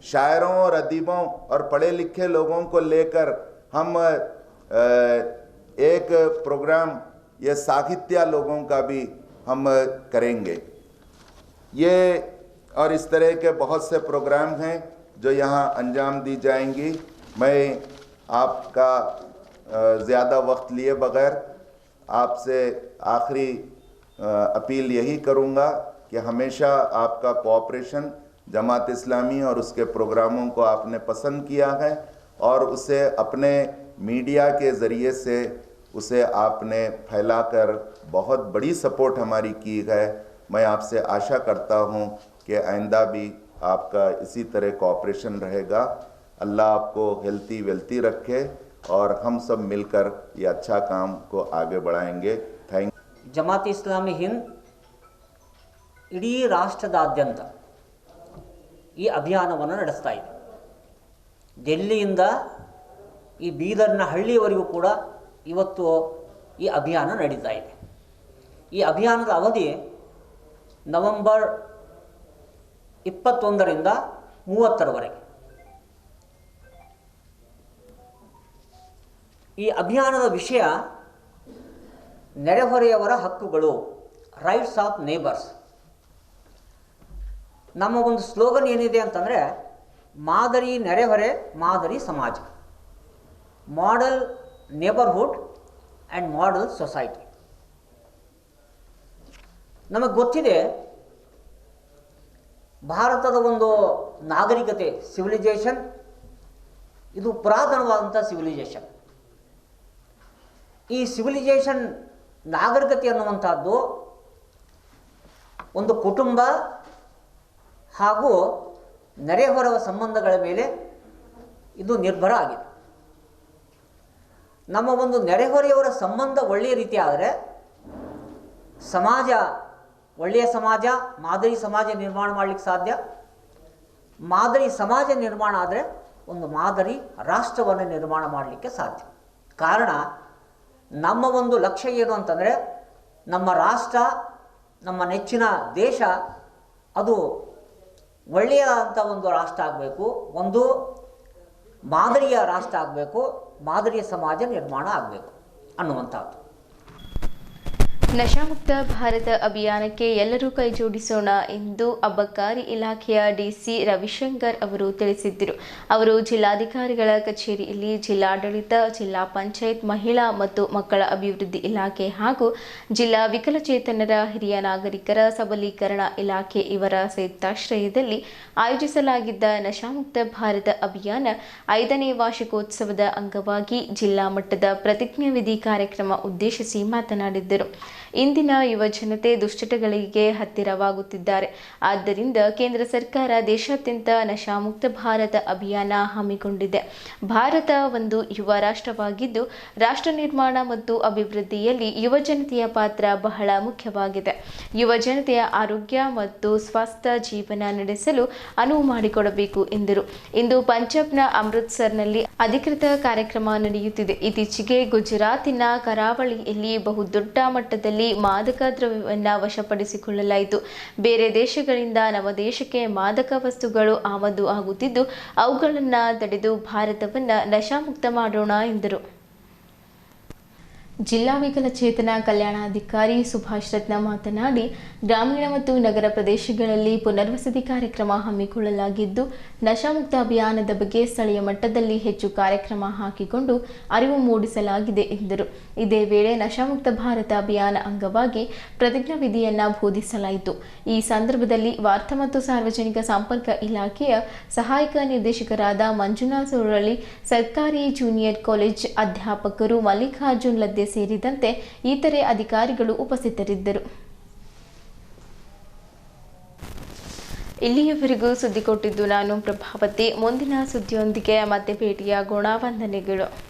शायरों और अदीबों और पढ़े लिखे लोगों को लेकर हम एक प्रोग्राम ये साहित्य लोगों का भी हम करेंगे। ये और इस तरह के बहुत से प्रोग्राम हैं जो यहाँ अंजाम दी जाएंगी। मैं आपका ज़्यादा वक्त लिए बग़ैर आपसे आखिरी अपील यही करूँगा कि हमेशा आपका कोऑपरेशन, जमात इस्लामी और उसके प्रोग्रामों को आपने पसंद किया है और उसे अपने मीडिया के ज़रिए से उसे आपने फैलाकर बहुत बड़ी सपोर्ट हमारी की है। मैं आपसे आशा करता हूँ कि आइंदा भी आपका इसी तरह कोऑपरेशन रहेगा। अल्लाह आपको हेल्थी वेल्थी रखे और हम सब मिलकर ये अच्छा काम को आगे बढ़ाएंगे। Thank you. ಜಮಾತ್ ಇಸ್ಲಾಮಿ ಹಿಂದ್ ಇಡೀ ರಾಷ್ಟ್ರದಾದ್ಯಂತ ಈ ಅಭಿಯಾನವನ್ನು ನಡೆಸ್ತಾ ಇದೆ. ಡೆಲ್ಲಿಯಿಂದ ಈ ಬೀದರ್ನ ಹಳ್ಳಿಯವರೆಗೂ ಕೂಡ ಇವತ್ತು ಈ ಅಭಿಯಾನ ನಡೀತಾ ಇದೆ. ಈ ಅಭಿಯಾನದ ಅವಧಿ ನವೆಂಬರ್ 21ರಿಂದ 30ರವರೆಗೆ. ಈ ಅಭಿಯಾನದ ವಿಷಯ ನೆರೆಹೊರೆಯವರ ಹಕ್ಕುಗಳು, ರೈಟ್ಸ್ ಆಫ್ ನೇಬರ್ಸ್. ನಮ್ಮ ಒಂದು ಸ್ಲೋಗನ್ ಏನಿದೆ ಅಂತಂದರೆ, ಮಾದರಿ ನೆರೆಹೊರೆ, ಮಾದರಿ ಸಮಾಜ, model neighbourhood and model society. ನಮಗೆ ಗೊತ್ತಿದೆ ಭಾರತದ ಒಂದು ನಾಗರಿಕತೆ, ಸಿವಿಲೈಸೇಷನ್, ಇದು ಪುರಾತನವಾದಂಥ ಸಿವಿಲೈಸೇಷನ್. ಈ ಸಿವಿಲೈಸೇಷನ್ ನಾಗರಿಕತೆ ಅನ್ನುವಂಥದ್ದು ಒಂದು ಕುಟುಂಬ ಹಾಗೂ ನೆರೆಹೊರೆಯ ಸಂಬಂಧಗಳ ಮೇಲೆ ಇದು ನಿರ್ಭರ ಆಗಿದೆ. ನಮ್ಮ ಒಂದು ನೆರೆಹೊರೆಯವರ ಸಂಬಂಧ ಒಳ್ಳೆಯ ರೀತಿ ಆದರೆ ಸಮಾಜ, ಒಳ್ಳೆಯ ಸಮಾಜ, ಮಾದರಿ ಸಮಾಜ ನಿರ್ಮಾಣ ಮಾಡಲಿಕ್ಕೆ ಸಾಧ್ಯ. ಮಾದರಿ ಸಮಾಜ ನಿರ್ಮಾಣ ಆದರೆ ಒಂದು ಮಾದರಿ ರಾಷ್ಟ್ರವನ್ನು ನಿರ್ಮಾಣ ಮಾಡಲಿಕ್ಕೆ ಸಾಧ್ಯ. ಕಾರಣ, ನಮ್ಮ ಒಂದು ಲಕ್ಷ್ಯ ಏನು ಅಂತಂದರೆ, ನಮ್ಮ ರಾಷ್ಟ್ರ, ನಮ್ಮ ನೆಚ್ಚಿನ ದೇಶ ಅದು ಒಳ್ಳೆಯದಂಥ ಒಂದು ರಾಷ್ಟ್ರ ಆಗಬೇಕು, ಒಂದು ಮಾದರಿಯ ರಾಷ್ಟ್ರ ಆಗಬೇಕು, ಮಾದರಿಯ ಸಮಾಜ ನಿರ್ಮಾಣ ಆಗಬೇಕು ಅನ್ನುವಂಥದ್ದು. ನಶಾಮುಕ್ತ ಭಾರತ ಅಭಿಯಾನಕ್ಕೆ ಎಲ್ಲರೂ ಕೈ ಜೋಡಿಸೋಣ ಎಂದು ಅಬಕಾರಿ ಇಲಾಖೆಯ ಡಿಸಿ ರವಿಶಂಕರ್ ಅವರು ತಿಳಿಸಿದ್ದರು. ಅವರು ಜಿಲ್ಲಾಧಿಕಾರಿಗಳ ಕಚೇರಿಯಲ್ಲಿ ಜಿಲ್ಲಾಡಳಿತ, ಜಿಲ್ಲಾ ಪಂಚಾಯತ್, ಮಹಿಳಾ ಮತ್ತು ಮಕ್ಕಳ ಅಭಿವೃದ್ಧಿ ಇಲಾಖೆ ಹಾಗೂ ಜಿಲ್ಲಾ ವಿಕಲಚೇತನರ ಹಿರಿಯ ನಾಗರಿಕರ ಸಬಲೀಕರಣ ಇಲಾಖೆ ಇವರ ಸಂಯುಕ್ತಾಶ್ರಯದಲ್ಲಿ ಆಯೋಜಿಸಲಾಗಿದ್ದ ನಶಾಮುಕ್ತ ಭಾರತ ಅಭಿಯಾನ 5ನೇ ವಾರ್ಷಿಕೋತ್ಸವದ ಅಂಗವಾಗಿ ಜಿಲ್ಲಾ ಮಟ್ಟದ ಪ್ರತಿಜ್ಞಾವಿಧಿ ಕಾರ್ಯಕ್ರಮ ಉದ್ದೇಶಿಸಿ ಮಾತನಾಡಿದ್ದರು. ಇಂದಿನ ಯುವ ಜನತೆ ದುಶ್ಚಟಗಳಿಗೆ ಹತ್ತಿರವಾಗುತ್ತಿದ್ದಾರೆ. ಆದ್ದರಿಂದ ಕೇಂದ್ರ ಸರ್ಕಾರ ದೇಶಾದ್ಯಂತ ನಶಾಮುಕ್ತ ಭಾರತ ಅಭಿಯಾನ ಹಮ್ಮಿಕೊಂಡಿದೆ. ಭಾರತ ಒಂದು ಯುವ ರಾಷ್ಟ್ರವಾಗಿದ್ದು, ರಾಷ್ಟ್ರ ನಿರ್ಮಾಣ ಮತ್ತು ಅಭಿವೃದ್ಧಿಯಲ್ಲಿ ಯುವ ಜನತೆಯ ಪಾತ್ರ ಬಹಳ ಮುಖ್ಯವಾಗಿದೆ. ಯುವ ಜನತೆಯ ಆರೋಗ್ಯ ಮತ್ತು ಸ್ವಾಸ್ಥ್ಯ ಜೀವನ ನಡೆಸಲು ಅನುವು ಮಾಡಿಕೊಡಬೇಕು ಎಂದರು. ಇಂದು ಪಂಜಾಬ್ನ ಅಮೃತ್ಸರ್ನಲ್ಲಿ ಅಧಿಕೃತ ಕಾರ್ಯಕ್ರಮ ನಡೆಯುತ್ತಿದೆ. ಇತ್ತೀಚೆಗೆ ಗುಜರಾತಿನ ಕರಾವಳಿಯಲ್ಲಿ ಬಹುದೊಡ್ಡ ಮಟ್ಟದಲ್ಲಿ ಮಾದಕ ದ್ರವ್ಯವನ್ನು ವಶಪಡಿಸಿಕೊಳ್ಳಲಾಯಿತು. ಬೇರೆ ದೇಶಗಳಿಂದ ನಮ್ಮ ದೇಶಕ್ಕೆ ಮಾದಕ ವಸ್ತುಗಳು ಆಮದು ಆಗುತ್ತಿದ್ದು, ಅವುಗಳನ್ನು ತಡೆದು ಭಾರತವನ್ನು ನಶಾಮುಕ್ತ ಮಾಡೋಣ ಎಂದರು. ಜಿಲ್ಲಾ ವಿಕಲಚೇತನ ಕಲ್ಯಾಣಾಧಿಕಾರಿ ಸುಭಾಷ್ ರತ್ನ ಮಾತನಾಡಿ, ಗ್ರಾಮೀಣ ಮತ್ತು ನಗರ ಪ್ರದೇಶಗಳಲ್ಲಿ ಪುನರ್ವಸತಿ ಕಾರ್ಯಕ್ರಮ ಹಮ್ಮಿಕೊಳ್ಳಲಾಗಿದ್ದು, ನಶಾಮುಕ್ತ ಅಭಿಯಾನದ ಬಗ್ಗೆ ಸ್ಥಳೀಯ ಮಟ್ಟದಲ್ಲಿ ಹೆಚ್ಚು ಕಾರ್ಯಕ್ರಮ ಹಾಕಿಕೊಂಡು ಅರಿವು ಮೂಡಿಸಲಾಗಿದೆ ಎಂದರು. ಇದೇ ವೇಳೆ ನಶಾಮುಕ್ತ ಭಾರತ ಅಭಿಯಾನ ಅಂಗವಾಗಿ ಪ್ರತಿಜ್ಞಾ ವಿಧಿಯನ್ನ ಬೋಧಿಸಲಾಯಿತು. ಈ ಸಂದರ್ಭದಲ್ಲಿ ವಾರ್ತಾ ಮತ್ತು ಸಾರ್ವಜನಿಕ ಸಂಪರ್ಕ ಇಲಾಖೆಯ ಸಹಾಯಕ ನಿರ್ದೇಶಕರಾದ ಮಂಜುನಾಥ್ ಸುರಳಿ, ಸರ್ಕಾರಿ ಜೂನಿಯರ್ ಕಾಲೇಜ್ ಅಧ್ಯಾಪಕರು ಮಲ್ಲಿಕಾರ್ಜುನ್ ಲದ್ದೆ ಸೇರಿದಂತೆ ಇತರೆ ಅಧಿಕಾರಿಗಳು ಉಪಸ್ಥಿತರಿದ್ದರು. ಇಲ್ಲಿಯವರೆಗೂ ಸುದ್ದಿ ಕೊಟ್ಟಿದ್ದು ನಾನು ಪ್ರಭಾವತಿ. ಮುಂದಿನ ಸುದ್ದಿಯೊಂದಿಗೆ ಮತ್ತೆ ಭೇಟಿಯಾಗೋಣ. ವಂದನೆಗಳು.